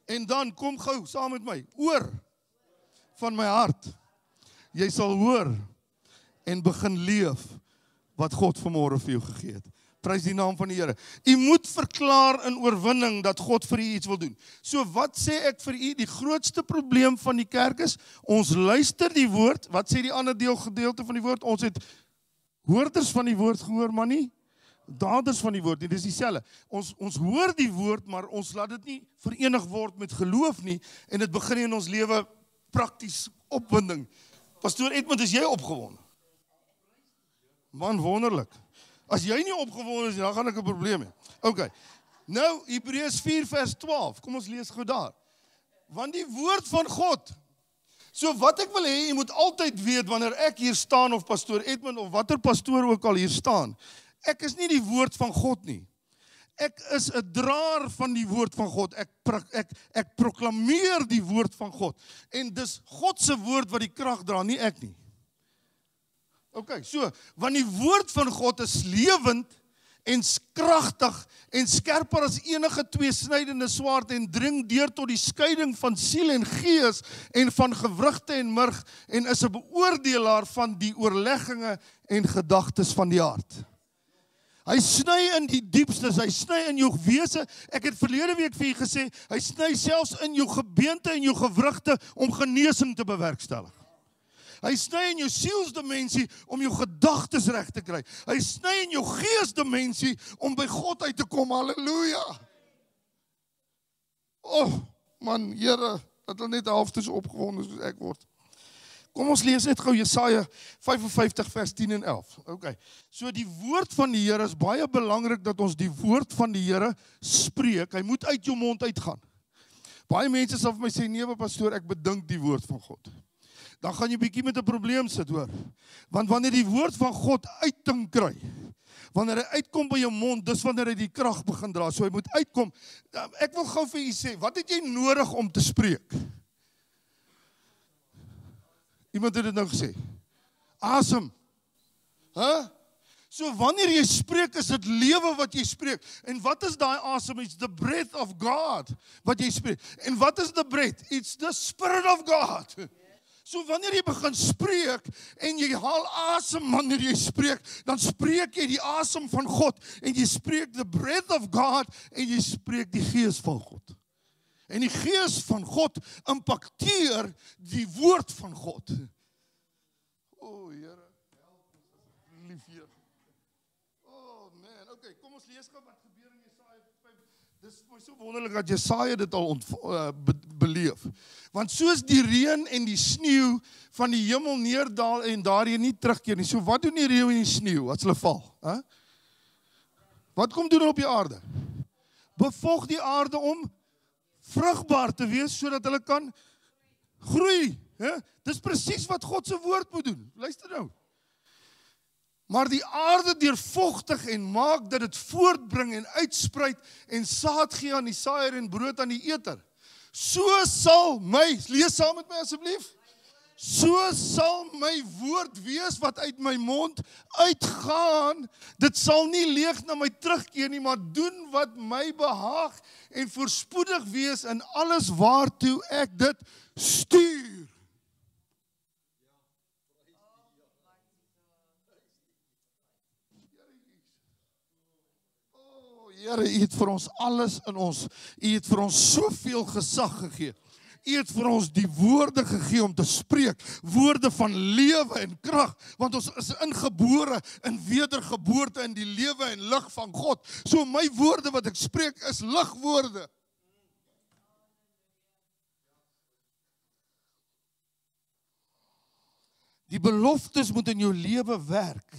En dan kom gou saam met my, oor van my hart. Jy sal hoor en begin leef wat God vanmôre vir jou gegee het. Prys die naam van die Here. U moet verklaar in oorwinning dat God vir u iets wil doen. So wat sê ek vir u? Die grootste probleem van die kerk is, ons luister die woord. Wat sê die ander gedeelte van die woord? Ons het hoorders van die woord gehoor, maar nie daders van die woord nie. Dis dieselfde. Ons hoor die woord, maar ons laat dit nie verenig word met geloof nie, en dit begin in ons lewe prakties opwinding. Pastoor Edmund, is jy opgewonde? Man, wonderlik. As jy nie opgewonde is, dan gaan ek 'n probleem hê. Okay. Nou, Hebreërs 4 vers 12. Kom ons lees gou daar. Want die woord van God. So wat ek wil hê, jy moet altyd weet, wanneer ek hier staan, of pastoor Edmund, of watter pastoor ook al hier staan, ek is nie die woord van God nie. Ek is 'n draer van die woord van God. Ek proklameer die woord van God. En dis God se woord wat die krag dra, nie ek nie. OK, so, want die woord van God is lewend en kragtig en skerper as enige tweesnydende swaard en dring deur tot die skeiding van siel en gees en van gewrigte en murg en is 'n beoordelaar van die oorlegginge en gedagtes van die hart. Hy sny in die diepstes, hy sny in jou wese. Ek het verlede week vir julle gesê, hy sny selfs in jou gebeente en jou gewrigte om genesing te bewerkstellig. Hy sny in jou sielsdimensie om jou gedagtes reg te kry. Hy sny in jou geesdimensie om by God uit te kom. Halleluja. Man, Here, dat hulle net halfte so opgewonde soos ek word. Kom ons lees net gou Jesaja 55 vers 10 en 11. OK. So die woord van die Here is baie belangrik dat ons die woord van die Here spreek. Hy moet uit jou mond uitgaan. Baie mense sal vir my sê, nee, pastoor, ek bedink die woord van God. Dan gaan jy bietjie met 'n probleem sit, hoor. Want wanneer die woord van God uiting kry, wanneer hy uitkom by jou mond, dis wanneer hy die krag begin dra. So hy moet uitkom. Ek wil gou vir u sê, wat het jy nodig om te spreek? Iemand het dit nou gesê. Asem. So wanneer jy spreek, is dit lewe wat jy spreek. En wat is daai asem? It's the breath of God wat jy spreek. En wat is the breath? It's the Spirit of God. So wanneer jy begin spreek en jy haal asem wanneer jy spreek, dan spreek jy die asem van God en jy spreek the breath of God en jy spreek die gees van God. En die gees van God impakteer die woord van God. Here, help lief Heer. Man, okay, kom ons lees gou wat gebeur in Jesaja 5. Dis vir my so wonderlik dat Jesaja dit al beleef. Want soos die reën en die sneeu van die hemel neerdal en daarheen nie terugkeer nie. So wat doen die reën en die sneeu as hulle val? Wat kom doen hulle op die aarde? Bevolk die aarde om vrugbaar te wees, sodat hulle kan groei. Dis presies wat God se woord moet doen. Luister nou. Maar die aarde deurvogtig en maak dat dit voortbring en uitspruit en saad gee aan die saaier en brood aan die eter. So sal my, lees saam met my asseblief. So sal my woord wees wat uit my mond uitgaan. Dit sal nie leeg na my terugkeer nie, maar doen wat my behaag en voorspoedig wees in alles waartoe ek dit stuur. Here, U het vir ons alles in ons. U het vir ons soveel gesag gegee. U het vir ons die woorde gegee om te spreek, woorde van lewe en krag, want ons is ingebore in wedergeboorte in die lewe en lig van God. So my woorde wat ek spreek is ligwoorde. Die beloftes moet in jou lewe werk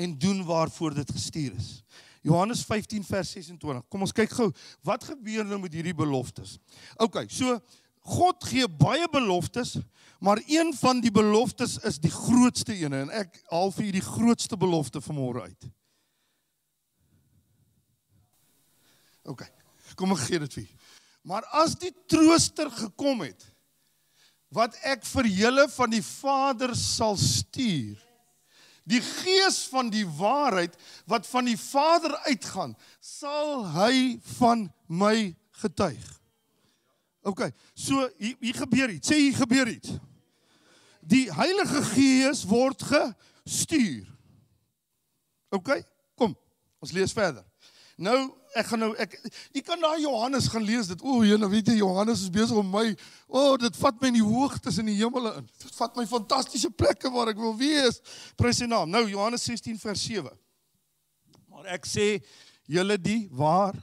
en doen waarvoor dit gestuur is. Johannes 15 vers 26. Kom ons kyk gou, wat gebeur nou met hierdie beloftes? OK, so God gee baie beloftes, maar een van die beloftes is die grootste ene en ek haal vir julle die grootste belofte vanmôre uit. OK, kom ek gee dit vir julle. Maar as die trooster gekom het, wat ek vir julle van die Vader sal stuur, die gees van die waarheid, wat van die Vader uitgaan, sal hy van my getuig. OK, so hier gebeur iets, sê hier gebeur iets. Die Heilige Gees word gestuur. OK, kom, ons lees verder. Nou, jy kan daar Johannes gaan lees dit. Nou weet jy, Johannes is besig om my, dit vat my in die hoogtes in die hemele in. Dit vat my fantastiese plekke waar ek wil wees. Prys sy naam. Nou, Johannes 16 vers 7. Maar ek sê, julle die waar,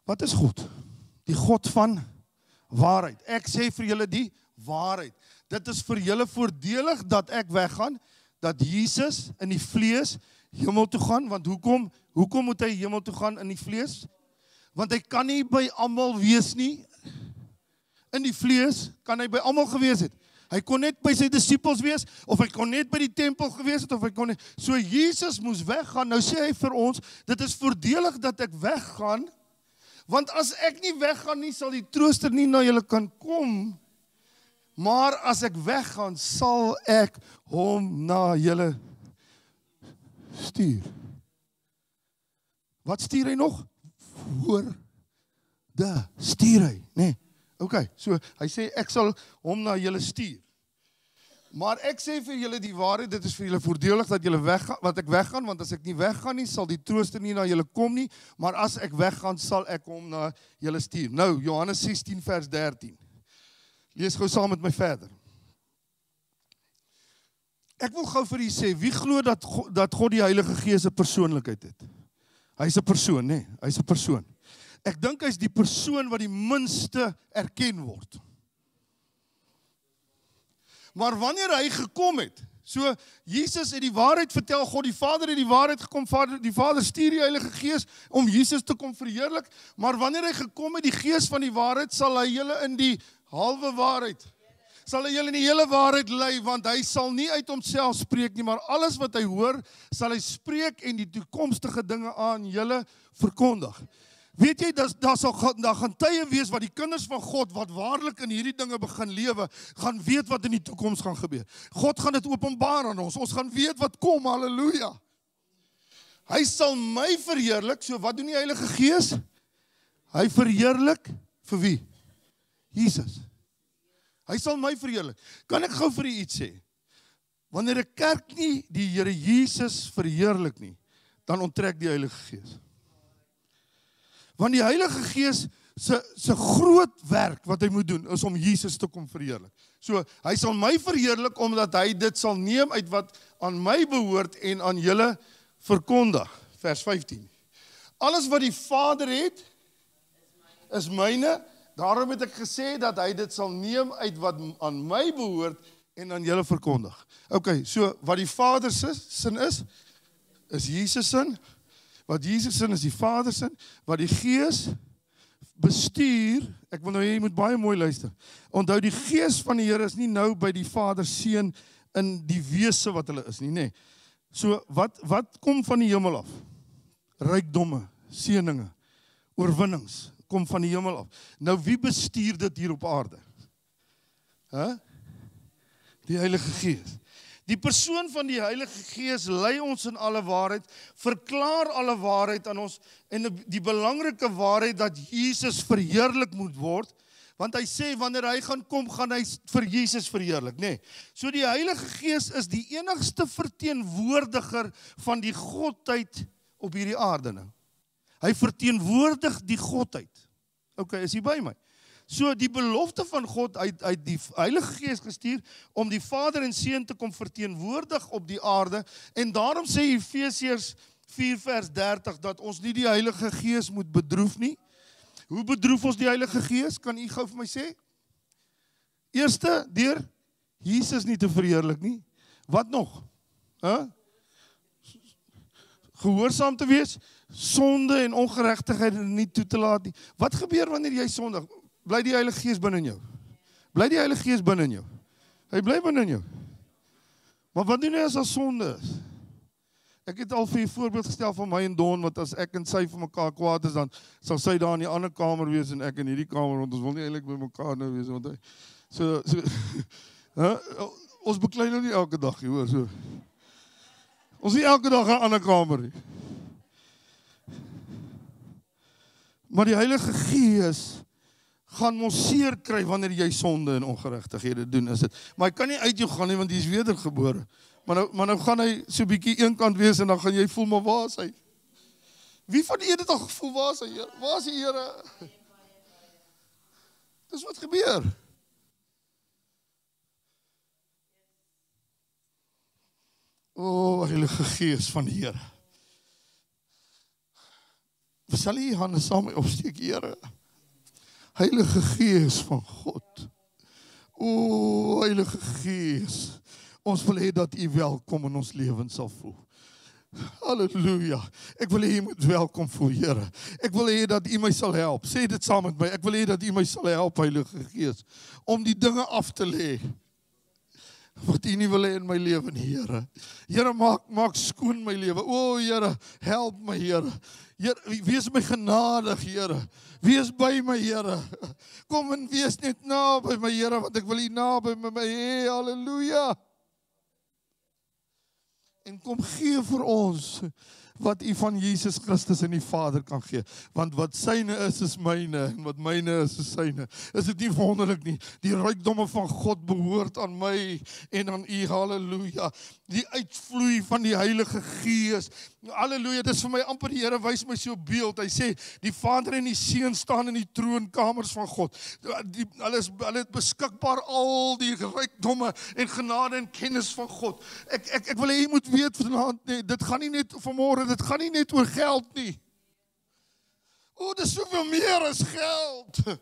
wat is God? Die God van waarheid. Ek sê vir julle die waarheid. Dit is vir julle voordelig dat ek weggaan, dat Jesus in die vlees hemel toe gaan, want hoekom moet hy hemel toe gaan in die vlees? Want hy kan nie by almal wees nie. In die vlees kan hy by almal gewees het. Hy kon net by sy disippels wees, of hy kon net by die tempel gewees het, of hy kon net, so Jesus moes weggaan. Nou sê hy vir ons, dit is voordelig dat ek weggaan, want as ek nie weggaan nie, sal die trooster nie na julle kan kom, maar as ek weggaan, sal ek hom na julle stuur. Wat stuur hy nog? Woorde stuur hy, nee. Okay, so hy sê ek sal hom na julle stuur. Maar ek sê vir julle die waarheid, dit is vir julle voordelig dat julle weggaan, wat ek weggaan, want as ek nie weggaan nie, sal die trooster nie na julle kom nie, maar as ek weggaan, sal ek hom na julle stuur. Nou, Johannes 16 vers 13. Lees gou saam met my verder. Ek wil gou vir u sê, wie glo dat God die Heilige Gees 'n persoonlikheid het? Hy's 'n persoon, nee, hy's 'n persoon. Ek dink hy's die persoon wat die minste erken word. Maar wanneer hy gekom het, so Jesus het die waarheid vertel, God die Vader het die waarheid gekom, die Vader stuur die Heilige Gees om Jesus te kom verheerlik, maar wanneer hy gekom het, die Gees van die waarheid, sal hy julle in die halwe waarheid, sal hy julle in die hele waarheid lei, want hy sal nie uit homself spreek nie, maar alles wat hy hoor, sal hy spreek en die toekomstige dinge aan julle verkondig. Weet jy, daar gaan tye wees wat die kinders van God, wat waarlik in hierdie dinge begin lewe, gaan weet wat in die toekoms gaan gebeur. God gaan dit openbaar aan ons gaan weet wat kom, halleluja. Hy sal my verheerlik, so wat doen die Heilige Gees? Hy verheerlik, vir wie? Jesus. Hy sal my verheerlik. Kan ek gou vir u iets sê? Wanneer 'n kerk nie die Here Jesus verheerlik nie, dan onttrek die Heilige Gees. Want die Heilige Gees se groot werk wat hy moet doen, is om Jesus te kom verheerlik. So, hy sal my verheerlik, omdat hy dit sal neem uit wat aan my behoort en aan julle verkondig. Vers 15. Alles wat die Vader het, is myne. Daarom het ek gesê dat hy dit sal neem uit wat aan my behoort en aan julle verkondig. Okay, so wat die Vader se sin is Jesus sin. Wat Jesus sin is die Vader sin. Wat die Gees bestuur, ek wil nou jy moet baie mooi luister. Onthou, die Gees van die Here is nie nou by die Vader seun in die wese wat hulle is nie, nee. So wat kom van die hemel af? Rykdomme, seëninge, oorwinnings kom van die hemel af. Nou wie bestuur dit hier op aarde? Die Heilige Gees. Die persoon van die Heilige Gees lei ons in alle waarheid, verklaar alle waarheid aan ons, en die belangrike waarheid dat Jesus verheerlik moet word, want hy sê wanneer hy gaan kom, gaan hy vir Jesus verheerlik, nee. So die Heilige Gees is die enigste verteenwoordiger van die Godheid op hierdie aarde nou. Hy verteenwoordig die Godheid. Okay, is hy by my? So die belofte van God uit die Heilige Gees gestuur om die Vader en Seun te kom verteenwoordig op die aarde, en daarom sê Efesiërs 4 vers 30 dat ons nie die Heilige Gees moet bedroef nie. Hoe bedroef ons die Heilige Gees? Kan u gou vir my sê? Eerste, deur Jesus nie te verheerlik nie. Wat nog? Gehoorsaam te wees, sonde en ongeregtigheid nie toe te laat nie. Wat gebeur wanneer jy sondig? Bly die Heilige Gees binne in jou. Bly die Heilige Gees binne in jou. Hy bly binne in jou. Maar wat doen hy as daar sonde is? Ek het al vir 'n voorbeeld gestel van my en Don, wat as ek en sy vir mekaar kwaad is, dan sal sy daar in die ander kamer wees en ek in hierdie kamer, want ons wil nie eintlik by mekaar nou wees, want hy so ons beklei nou nie elke dag, hoor, so. Ons nie elke dag in 'n ander kamer nie. Maar die Heilige Gees gaan ons seer kry wanneer jy sonde en ongeregtighede doen, is dit. Maar hy kan nie uit jou gaan nie, want hy is wedergebore. Maar nou gaan hy so 'n bietjie eenkant wees en dan gaan jy voel, maar waar is hy? Wie van julle het dit al gevoel, waar is hy? Waar is die Here? Dis wat gebeur. O, Heilige Gees van die Here. Sal jy hande saam opsteek, Here? Heilige Gees van God. O, Heilige Gees. Ons wil hê dat u welkom in ons lewens sal voel. Halleluja. Ek wil hê u moet welkom voel, Here. Ek wil hê dat u my sal help. Sê dit saam met my. Ek wil hê dat u my sal help, Heilige Gees, om die dinge af te lê wat U nie wil hê in my lewe nie, Here. Here, maak skoon my lewe. O, Here, help my, Here. Here, wees my genadig, Here. Wees by my, Here. Kom en wees net naby my, Here, want ek wil U naby my hê. Halleluja. En kom gee vir ons wat U van Jesus Christus en die Vader kan gee. Want wat syne is myne, en wat myne is syne. Is dit nie wonderlik nie? Die rykdomme van God behoort aan my en aan U, halleluja. Die uitvloei van die Heilige Gees. Halleluja, dis vir my amper die Here wys my so beeld. Hy sê, die Vader en die Seun staan in die troonkamers van God. Hulle het beskikbaar al die rykdomme en genade en kennis van God. Ek wil hê jy moet weet vanaand, nee, dit gaan nie net vanmôre, dit gaan nie net oor geld nie. O, dis soveel meer as geld.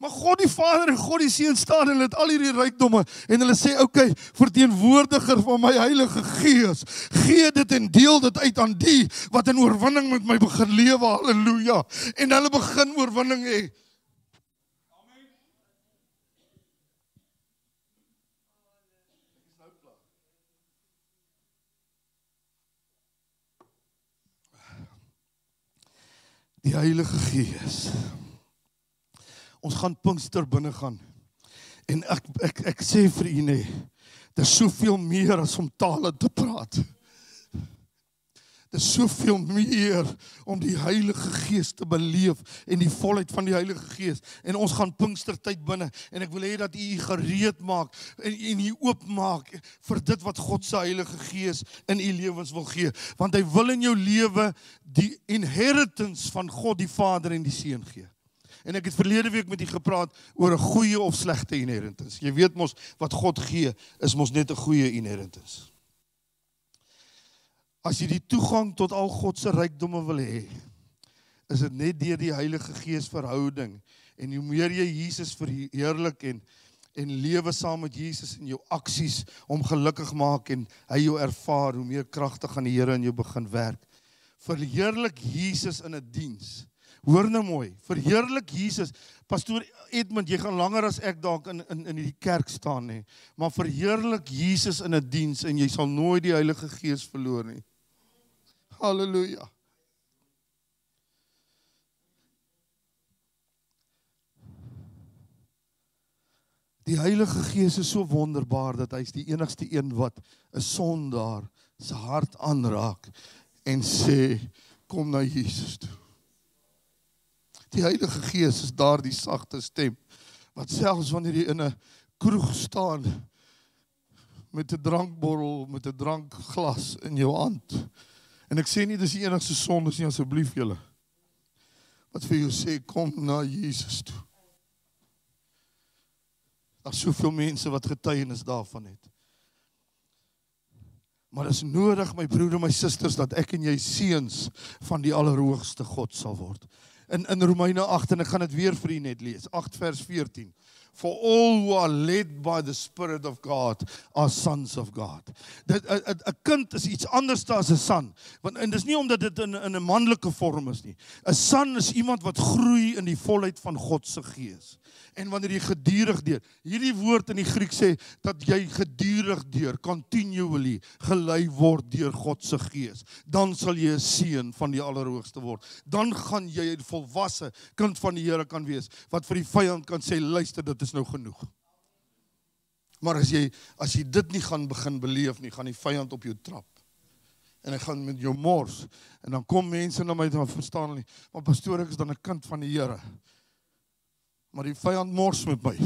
Maar God die Vader en God die Seun staan en hulle het al hierdie rykdomme en hulle sê, okay, verteenwoordiger van my Heilige Gees, gee dit en deel dit uit aan die wat in oorwinning met my begin lewe, halleluja. En hulle begin oorwinning hê. Die Heilige Gees. Ons gaan Pinkster binne gaan. En ek sê vir u nee, dit is soveel meer as om tale te praat. Dit is soveel meer om die Heilige Gees te beleef en die volheid van die Heilige Gees. En ons gaan Pinkstertyd binne en ek wil hê dat u gereed maak en u oopmaak vir dit wat God se Heilige Gees in u lewens wil gee. Want hy wil in jou lewe die inheritance van God die Vader en die Seun gee. En ek het verlede week met u gepraat oor 'n goeie of slegte inheritance. Jy weet mos wat God gee is mos net 'n goeie inheritance. As jy die toegang tot al God se rykdomme wil hê, is dit net deur die Heilige Gees verhouding. En hoe meer jy Jesus verheerlik en lewe saam met Jesus in jou aksies om gelukkig maak en hy jou ervaar, hoe meer kragtig gaan die Here in jou begin werk. Verheerlik Jesus in 'n diens. Hoor nou mooi, verheerlik Jesus. Pastoor Edmund, jy gaan langer as ek dalk in die kerk staan nie, maar verheerlik Jesus in 'n diens en jy sal nooit die Heilige Gees verloor nie. Halleluja. Die Heilige Gees is so wonderbaar dat hy is die enigste een wat 'n sondaar se hart aanraak en sê, kom na Jesus toe. Die Heilige Gees is daar die sagte stem, wat selfs wanneer jy in 'n kroeg staan, met 'n drankbottel, met 'n drankglas in jou hand, en ek sê nie, dis die enigste sonde nie, asseblief julle, wat vir jou sê, kom na Jesus toe. Daar is soveel mense wat getuienis daarvan het. Maar dit is nodig, my broer en my susters, dat ek en jy seuns van die Allerhoogste God sal word. In Romeine 8, en ek gaan dit weer vir u net lees, 8 vers 14. For all who are led by the Spirit of God are sons of God. 'n kind is iets anders as 'n son. En dis nie omdat dit in 'n manlike vorm is nie. 'n son is iemand wat groei in die volheid van God se Gees. En wanneer jy gedurig deur, hierdie woord in die Griek sê, dat jy gedurig deur, continually, gelei word deur God se Gees. Dan sal jy 'n seun van die Allerhoogste word. Dan gaan jy 'n volwasse kind van die Here kan wees, wat vir die vyand kan sê, luister, dit is nou genoeg. Maar as jy dit nie gaan begin beleef nie, gaan die vyand op jou trap. En hy gaan met jou mors. En dan kom mense na my, dan verstaan nie, maar pastoor, ek is dan 'n kind van die Here. Maar die vyand mors met my.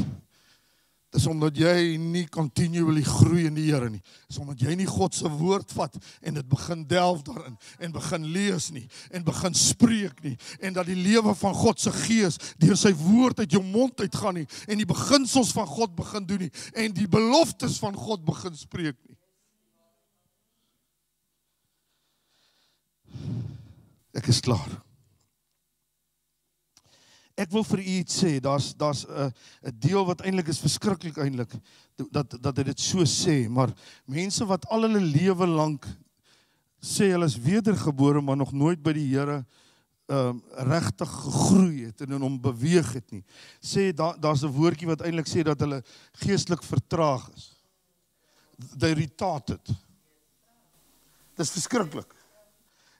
Dis omdat jy nie continually groei in die Here nie. Dis omdat jy nie God se woord vat en dit begin delf daarin en begin lees nie en begin spreek nie en dat die lewe van God se Gees deur sy woord uit jou mond uitgaan nie en die beginsels van God begin doen nie en die beloftes van God begin spreek nie. Ek is klaar. Ek wil vir u iets sê, daar's 'n deel wat eintlik is verskriklik eintlik, dat hy dit so sê, maar mense wat al hulle lewe lank sê hulle is wedergebore, maar nog nooit by die Here regtig gegroei het en in hom beweeg het nie, sê daar's 'n woordjie wat eintlik sê dat hulle geestelik vertraag is. they retarded. Dis verskriklik.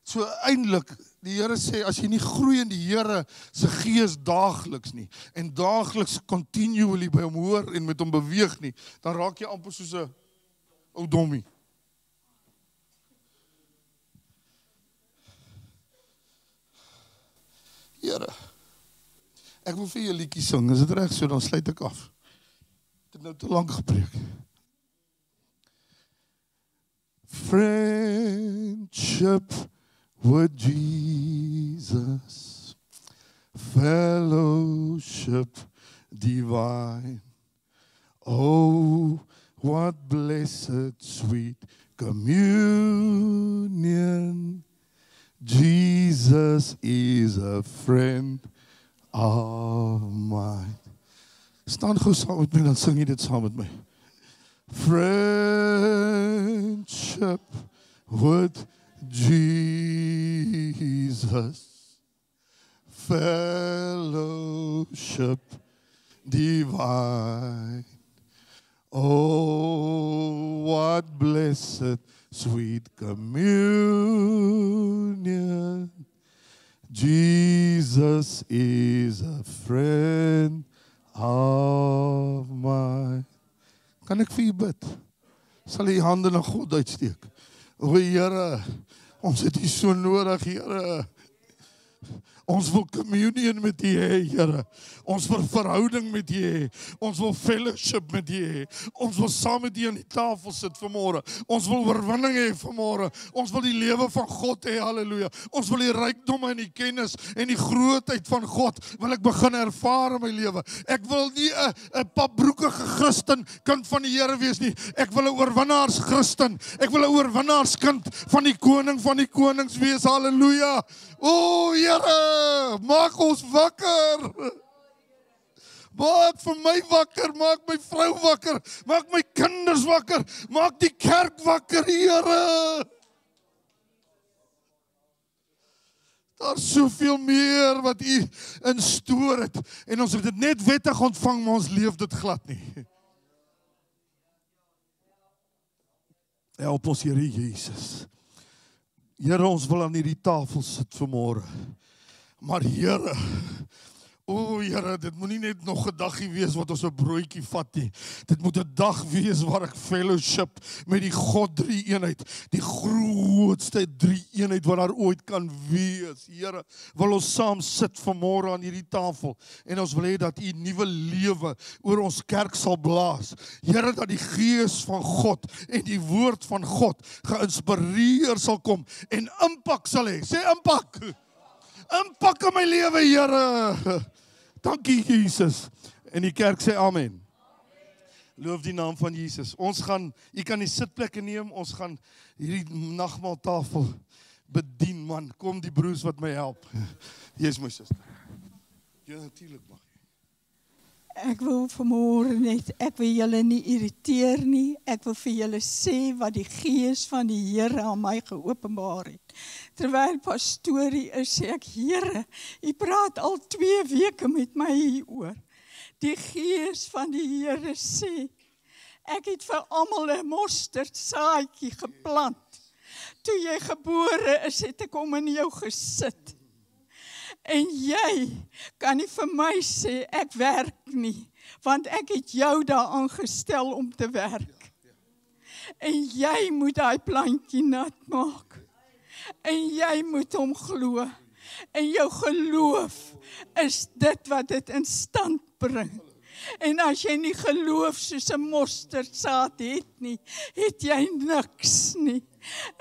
So eintlik, die Here sê, as jy nie groei in die Here se gees daagliks nie, en daagliks continually by hom hoor en met hom beweeg nie, dan raak jy amper soos 'n ou dommie. Here, ek wil vir jou 'n liedjie sing, is dit reg so, dan sluit ek af. Ek het nou te lank gepreek. Friendship with Jesus, fellowship divine. Oh, what blessed sweet communion. Jesus is a friend of mine. Staan gou saam met my, dan sing jy dit saam met my. Friendship with Jesus, fellowship divine. Oh, what blessed sweet communion. Jesus is a friend of mine. Kan ek vir u bid? Sal jy hande na God uitsteek? O Here, ons het u so nodig, Here. Ons wil communion met u hê, Here. Ons wil verhouding met u hê. Ons wil fellowship met u hê. Ons wil saam met u aan die tafel sit vanmôre. Ons wil oorwinning hê vanmôre. Ons wil die lewe van God hê, haleluja. Ons wil die rykdomme en die kennis en die grootheid van God wil ek begin ervaar in my lewe. Ek wil nie 'n papbroekige Christen, kind van die Here wees nie. Ek wil 'n oorwinnaars Christen. Ek wil 'n oorwinnaarskind van die koning van die konings wees, haleluja. O Here, maak ons wakker. Maak vir my wakker, maak my vrou wakker, maak my kinders wakker, maak die kerk wakker, Here. Daar is soveel meer wat u instoor het, en ons het dit net wettig ontvang, maar ons leef dit glad nie. Help ons, Here Jesus. Here, ons wil aan hierdie tafel sit vanmôre. Maar Here, o Here, dit moet nie net nog 'n daggie wees wat ons 'n broodjie vat nie. Dit moet 'n dag wees waar ek fellowship met die God drie eenheid, die grootste drie eenheid wat daar ooit kan wees. Here, wil ons saam sit vanmôre aan hierdie tafel en ons wil hê dat u nuwe lewe oor ons kerk sal blaas. Here, dat die gees van God en die woord van God geïnspireer sal kom en impak sal hê. Sê impak. Impak in my lewe, Here. Dankie Jesus. En die kerk sê amen. Loof die naam van Jesus. Ons gaan, u kan die sitplekke neem, ons gaan hierdie nagmaaltafel bedien, man. Kom die broers wat my help. Jy is my suster. Ja, natuurlik mag. Ek wil vanmôre net, ek wil julle nie irriteer nie. Ek wil vir julle sê wat die gees van die Here aan my geopenbaar het. Terwyl pastorie is, sê ek, Here, u praat al 2 weke met my hieroor. Die gees van die Here sê, ek het vir almal 'n mosterdsaadjie geplant. Toe jy gebore is, het ek hom in jou gesit. En jy kan nie vir my sê, ek werk nie, want ek het jou daar aangestel om te werk. En jy moet daai plantjie nat maak. En jy moet hom glo. En jou geloof is dit wat dit in stand bring. En as jy nie geloof soos 'n mosterdsaad het nie, het jy niks nie.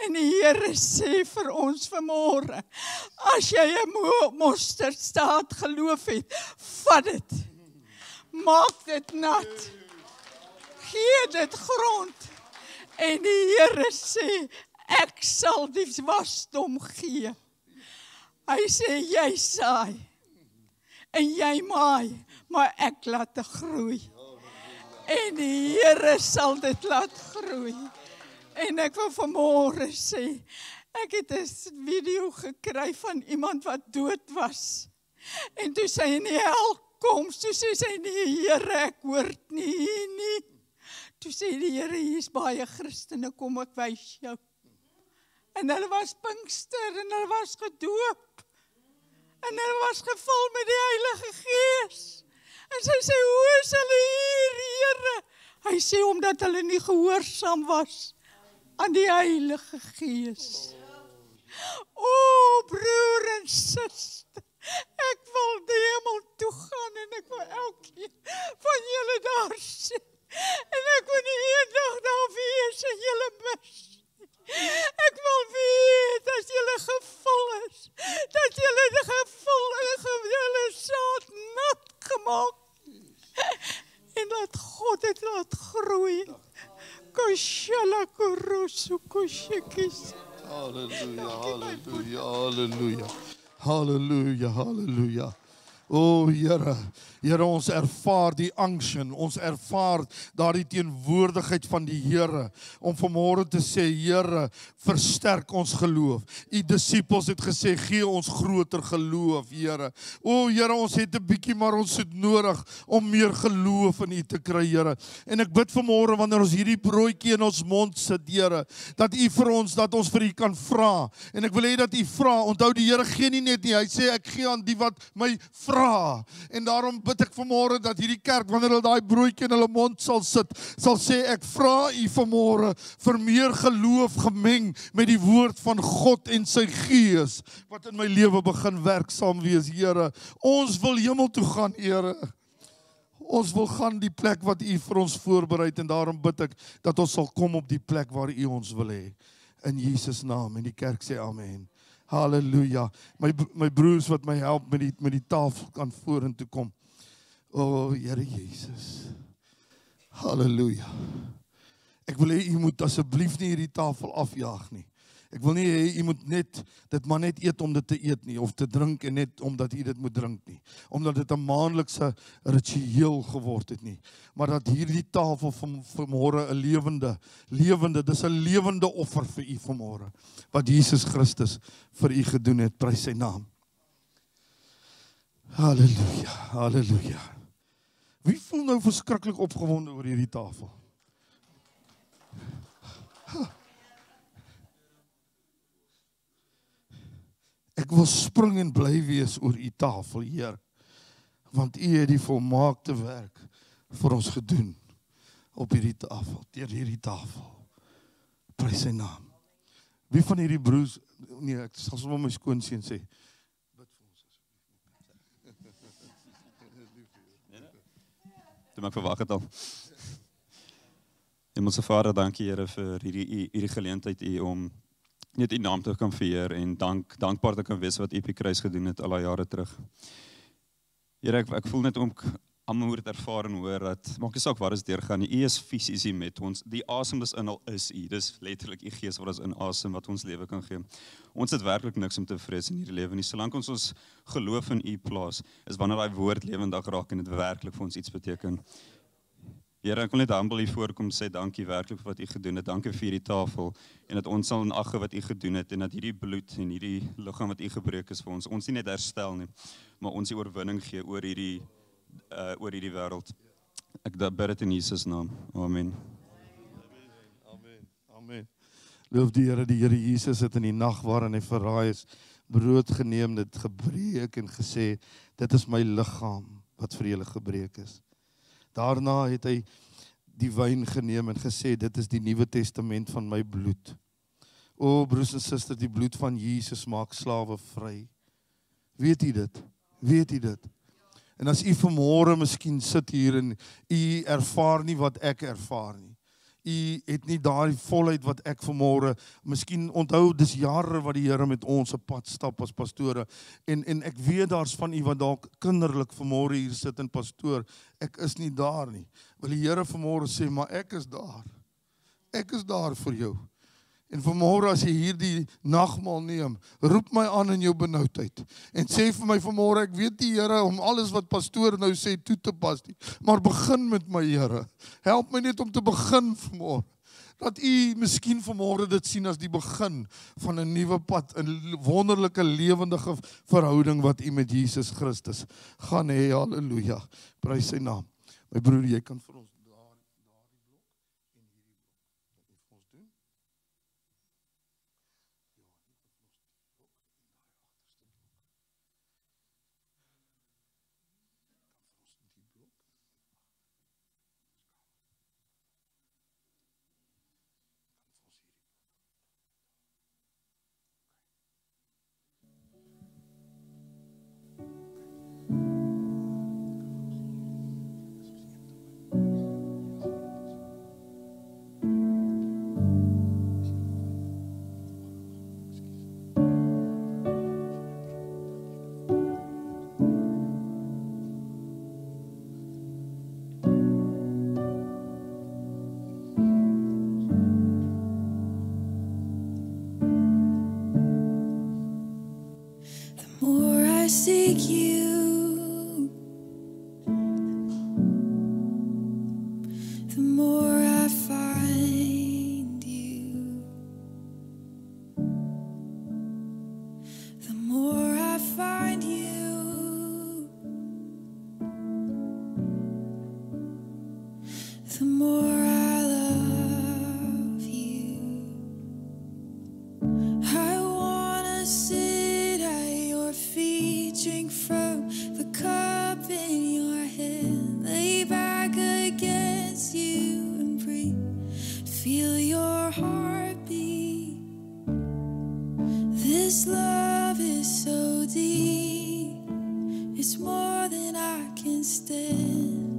En die Here sê vir ons vanmôre, as jy 'n mosterdsaad geloof het, vat dit. Maak dit nat. Gee dit grond. En die Here sê, ek sal die wasdom gee. Hy sê, jy saai. En jy maai, maar ek laat dit groei. En die Here sal dit laat groei. En ek wil vanmôre sê, ek het 'n video gekry van iemand wat dood was. En toe sy in die hel kom, toe sê sy, nee Here, ek hoort nie hier nie. toe sê die Here, hier's baie Christene, kom ek wys jou. En hulle was Pinkster en hulle was gedoop. En hulle was gevul met die Heilige Gees. En sy sê, hoe is hulle hier, Here? Hy sê, omdat hulle nie gehoorsaam was aan die Heilige Gees. O, broer en suster, ek wil die hemel toe gaan en ek wil elkeen van julle daar sien. En ek wil nie eendag daar wees en julle mis. Ek wil weet as julle gevul is, dat julle julle saad nat gemaak en dat God het laat groei. Koshala korosu koshekis. Halleluja, halleluja, halleluja. Halleluja, halleluja. O Here, Here, ons ervaar die unction, ons ervaar daardie teenwoordigheid van die Here, om vanmôre te sê, Here, versterk ons geloof. U disippels het gesê, gee ons groter geloof, Here. O Here, ons het 'n bietjie, maar ons het nodig om meer geloof in U te kry, Here. En ek bid vanmôre, wanneer ons hierdie broodjie in ons mond sit, Here, dat U vir ons, dat ons vir U kan vra. En ek wil hê dat U vra, onthou die Here gee nie net nie, hy sê, ek gee aan die wat my vra. En daarom bid ek vanmôre dat hierdie kerk, wanneer hulle daai broodjie in hulle mond sal sit, sal sê, ek vra U vanmôre vir meer geloof gemeng met die woord van God en sy Gees, wat in my lewe begin werksaam wees, Here. Ons wil hemel toe gaan, Here. Ons wil gaan die plek wat U vir ons voorberei het, en daarom bid ek dat ons sal kom op die plek waar U ons wil hê. In Jesus naam, en die kerk sê amen. Halleluja. My broers wat my help met die tafel kan vorentoe kom. O, Here Jesus. Halleluja. Ek wil hê U moet asseblief nie hierdie tafel afjaag nie. Ek wil nie hê U moet dit maar net eet om dit te eet nie, of te drink en net omdat U dit moet drink nie. Omdat dit 'n maandelikse ritueel geword het nie. Maar dat hierdie tafel vanmôre 'n lewende, dis 'n lewende offer vir U vanmôre. Wat Jesus Christus vir U gedoen het, prys sy naam. Halleluja, halleluja. Wie voel nou verskriklik opgewonde oor hierdie tafel? Ek wil spring en bly wees oor U tafel, Heer, want U het die volmaakte werk vir ons gedoen op hierdie tafel, deur hierdie tafel. Prys sy naam. Wie van hierdie broers, nee, ek sal sommer my skoonseun sê, bid vir ons asseblief. Toe maak verwag het al. Hemelse Vader, dankie Here vir hierdie geleentheid om net U naam te kan vereer en dankbaar te kan wees wat U op die kruis gedoen het al die jare terug. Here, ek voel net om almal moet ervaar en hoor dat maak nie saak waar ons deurgaan nie. U is fisies hier met ons. Die asem dis in al is U. Dis letterlik U Gees wat ons inasem wat ons lewe kan gee. Ons het werklik niks om te vrees in hierdie lewe nie. Solank ons geloof in U plaas, is wanneer daai woord lewendig raak en dit werklik vir ons iets beteken. Here, ek wil net humble hier voorkom sê dankie werklik vir wat U gedoen het. Dankie vir hierdie tafel en dat ons sal in ag gee wat U gedoen het en dat hierdie bloed en hierdie liggaam wat U gebreek is vir ons nie net herstel nie, maar ons die oorwinning gee oor hierdie wêreld. Ek bid dit in Jesus naam. Amen. Amen. Amen. Loof die Here Jesus het in die nag waarin hy verraai is, brood geneem, dit gebreek en gesê, dit is my liggaam wat vir julle gebreek is. Daarna het hy die wyn geneem en gesê, dit is die Nuwe Testament van my bloed. O broers en susters, die bloed van Jesus maak slawe vry. Weet u dit? Weet u dit? En as u vanmôre miskien sit hier en u ervaar nie wat ek ervaar nie. U het nie daai volheid wat ek vanmôre, miskien onthou, dis jare wat die Here met ons op pad stap as pastore, en ek weet daar's van u wat dalk kinderlik vanmôre hier sit en pastoor, ek is nie daar nie. Wil die Here vanmôre sê, maar ek is daar. Ek is daar vir jou. En vanmôre as jy hierdie nagmaal neem, roep my aan in jou benoudheid en sê vir my vanmôre, ek weet die Here om alles wat pastoor nou sê toe te pas nie, maar begin met my Here. Help my net om te begin vanmôre. Dat u miskien vanmôre dit sien as die begin van 'n nuwe pad, 'n wonderlike lewendige verhouding wat u met Jesus Christus gaan hê. Halleluja. Prys sy naam. My broer, jy kan vir ons seek you, the more I find you. The more I find you, the more I love you. I wanna sit at your feet, drink from the cup in your hand, lay back against you and breathe, feel your heartbeat. This love is so deep, it's more than I can stand.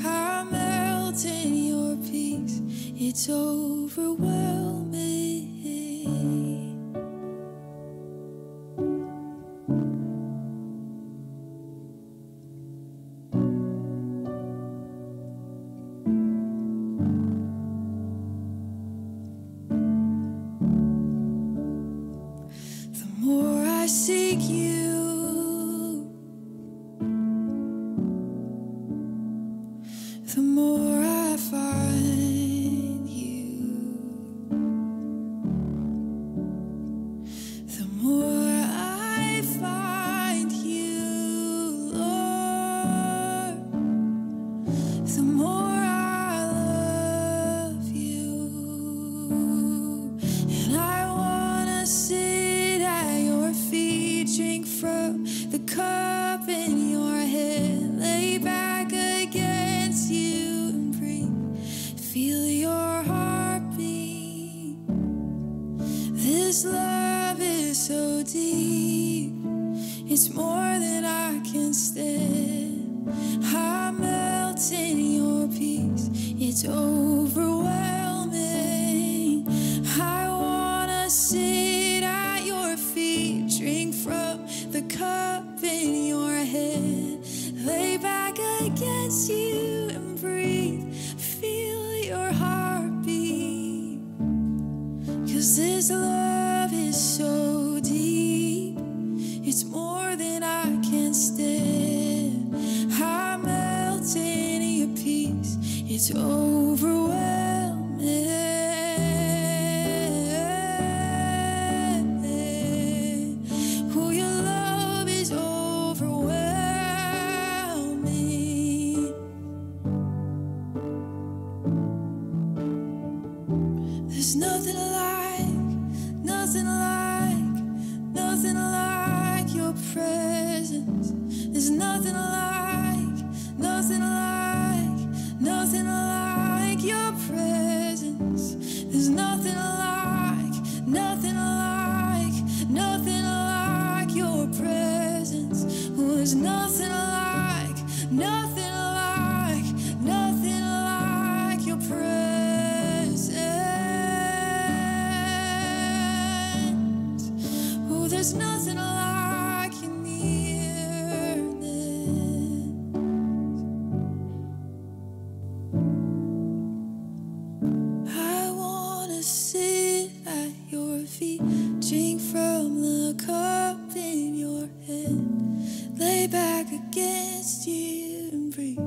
I melt in your peace, it's overwhelming. The more I seek you, the more I find you. The more I find you, Lord, the more I love you. And I wanna sit at your feet, drink from the cup in your hand, lay back against you and breathe, feel your heartbeat. This love is so deep, it's more than I can stand. I melt in your peace, it's overwhelming. I wanna sit at your feet, drink from the cup in your hand, lay back against you and breathe, feel your heartbeat. 'Cause this love is so deep, it's more than I can stand. I melt in your peace, it's overwhelming. Oh, your love is overwhelming. There's nothing like your presence. There's nothing like your presence. There's nothing like your presence. Oh, there's nothing like your presence. Oh, there's nothing like your nearness. I wanna sit at your feet, drink from the cup in your hand, lay back against you and breathe,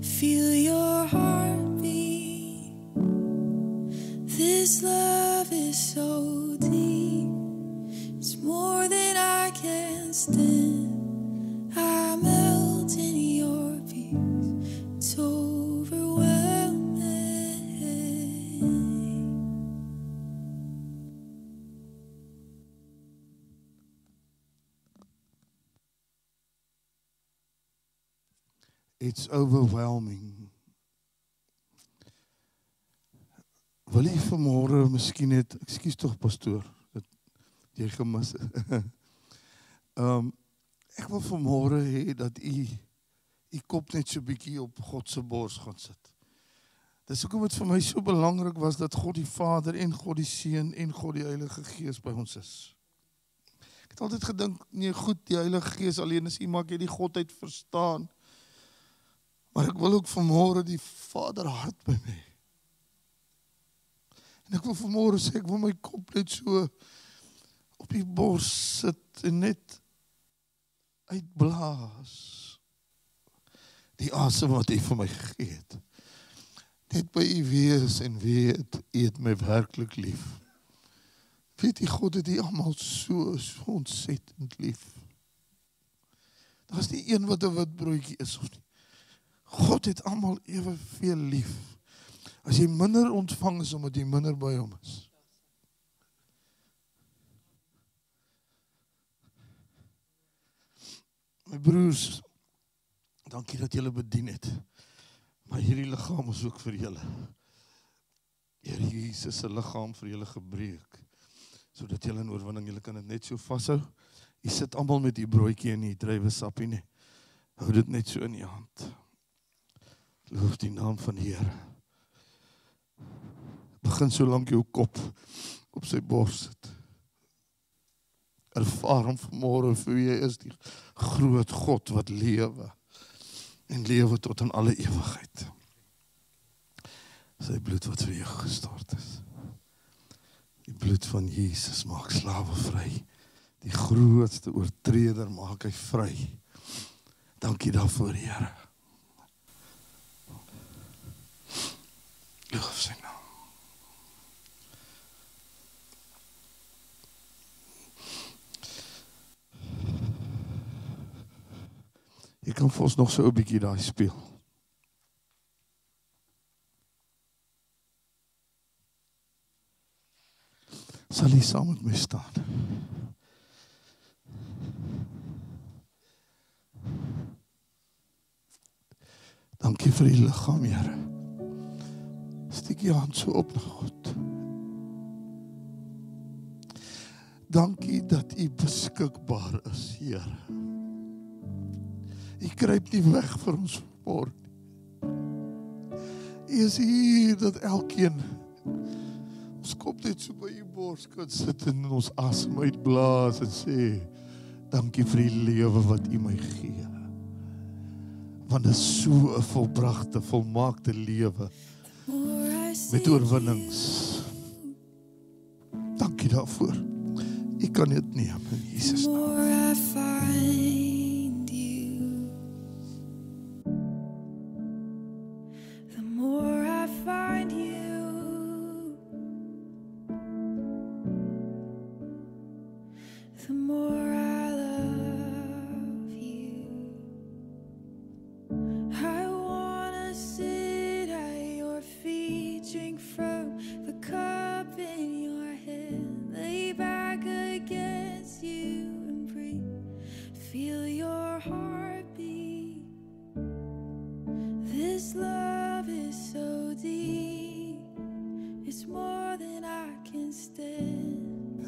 feel your heartbeat. This love is so deep, it's more than I can stand. I melt in your peace, it's overwhelming. It's overwhelming. Wil jy vanmôre miskien net, ekskuus tog pastoor, dat jy gemis het. Ek wil vanmôre hê dat u kop net so bietjie op God se bors gaan sit. Dis hoekom dit vir my so belangrik was dat God die Vader en God die Seun en God die Heilige Gees by ons is. Ek het altyd gedink, nee goed, die Heilige Gees alleen is iemand wat die Godheid verstaan. Maar ek wil ook vanmôre die Vader hart by my. En ek wil vanmôre sê, ek wil my kop net so op die bors sit en net uitblaas. Die asem wat U vir my gegee het. Net by U wees en weet, U het my werklik lief. Weet U, God het U almal so ontsettend lief. Daar is nie een wat 'n wit broodjie is of nie. God het almal eweveel lief. As jy minder ontvang is omdat jy minder by hom is. My broers, dankie dat julle bedien het. Maar hierdie liggaam is ook vir julle. Here Jesus se liggaam vir julle gebreek, sodat julle in oorwinning, julle kan dit net so vashou. Jy sit almal met die broodjie en die druiwesappie nie. Hou dit net so in die hand. Loof die naam van die Here. Begin so lank jou kop op sy bors sit. Ervaar hom vanmôre vir wie hy is, die groot God wat lewe. En lewe tot in alle ewigheid. Sy bloed wat vir jou gestort is. Die bloed van Jesus maak slawe vry. Die grootste oortreder maak hy vry. Dankie daarvoor, Here. Loof sy naam. Jy kan vir ons nog so 'n bietjie daai speel. Sal jy saam met my staan? Dankie vir die liggaam, Here. Steek jy hand so op na God. Dankie dat U beskikbaar is, Here. U kruip nie weg vir ons vanmôre nie. U is hier dat elkeen ons kop net so by U bors kan sit en ons asem uitblaas en sê, dankie vir die lewe wat U my gee. Want dit is so 'n volbragte, volmaakte lewe met oorwinnings. Dankie daarvoor. U kan dit neem in Jesus naam.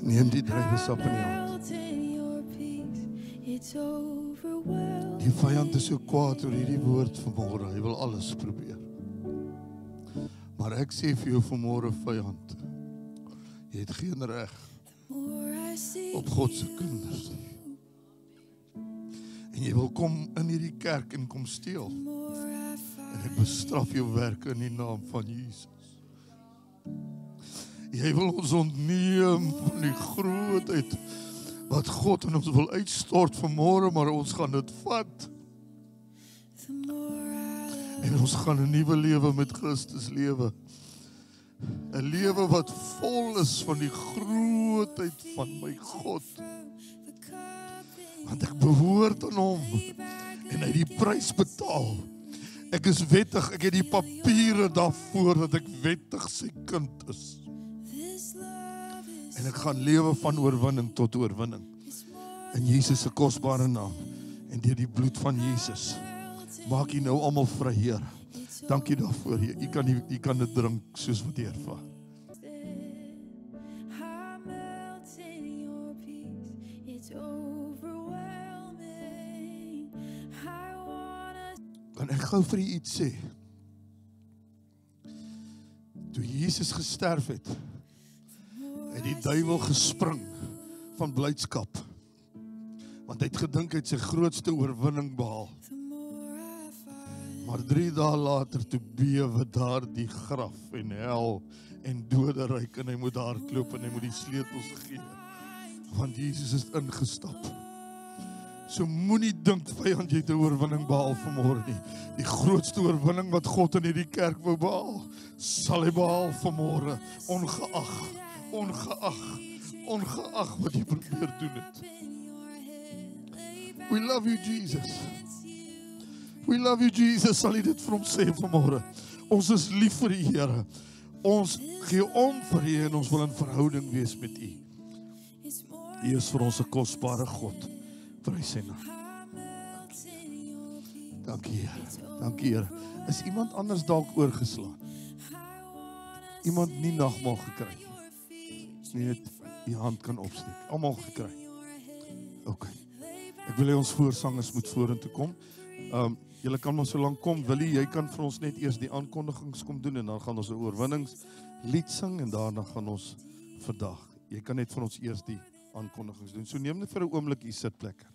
Neem die druiwesap in die hand. Die vyand is so kwaad oor hierdie woord vanmôre. Hy wil alles probeer. Maar ek sê vir jou vanmôre, vyand, jy het geen reg op God se kinders. En jy wil kom in hierdie kerk en kom steel. En ek bestraf jou werke in die naam van Jesus. Jy wil ons ontneem van die grootheid wat God in ons wil uitstort vanmôre, maar ons gaan dit vat. En ons gaan 'n nuwe lewe met Christus lewe. 'n Lewe wat vol is van die grootheid van my God. Want ek behoort aan hom en hy het die prys betaal. Ek is wettig, ek het die papiere daarvoor dat ek wettig sy kind is. En ek gaan lewe van oorwinning tot oorwinning. In Jesus se kosbare naam en deur die bloed van Jesus. Maak U nou almal vry, Here. Dankie daarvoor. U kan dit drink soos wat U ervaar. Kan ek gou vir U iets sê? Toe Jesus gesterf het die duiwel gespring van blydskap. Want hy het gedink hy het sy grootste oorwinning behaal. Maar 3 dae later toe bewe daar die graf en hel en doderyk en hy moet hardloop en hy moet die sleutels gee. Want Jesus is ingestap. So moenie dink vyand jy het 'n oorwinning behaal vanmôre nie. Die grootste oorwinning wat God in hierdie kerk wou behaal, sal hy behaal vanmôre, ongeag wat jy probeer doen het. We love you, Jesus. We love you, Jesus. Sal jy dit vir hom sê vanmôre? Ons is lief vir die Here. Ons gee om vir U en ons wil in verhouding wees met U. U is vir ons 'n kosbare God. Prys sy naam. Dankie, Here. Dankie, Here. Is iemand anders dalk oorgeslaan? Iemand nie nagmaal gekry nie? Net die hand kan opsteek. Almal gekry. OK. Ek wil hê ons voorsangers moet vorentoe kom. Julle kan maar so lank kom. Willie, jy kan vir ons net eers die aankondigings kom doen en dan gaan ons 'n oorwinningslied sing en daarna gaan ons vandag. Jy kan net vir ons eers die aankondigings doen. So neem net vir 'n oomblik u sitplek.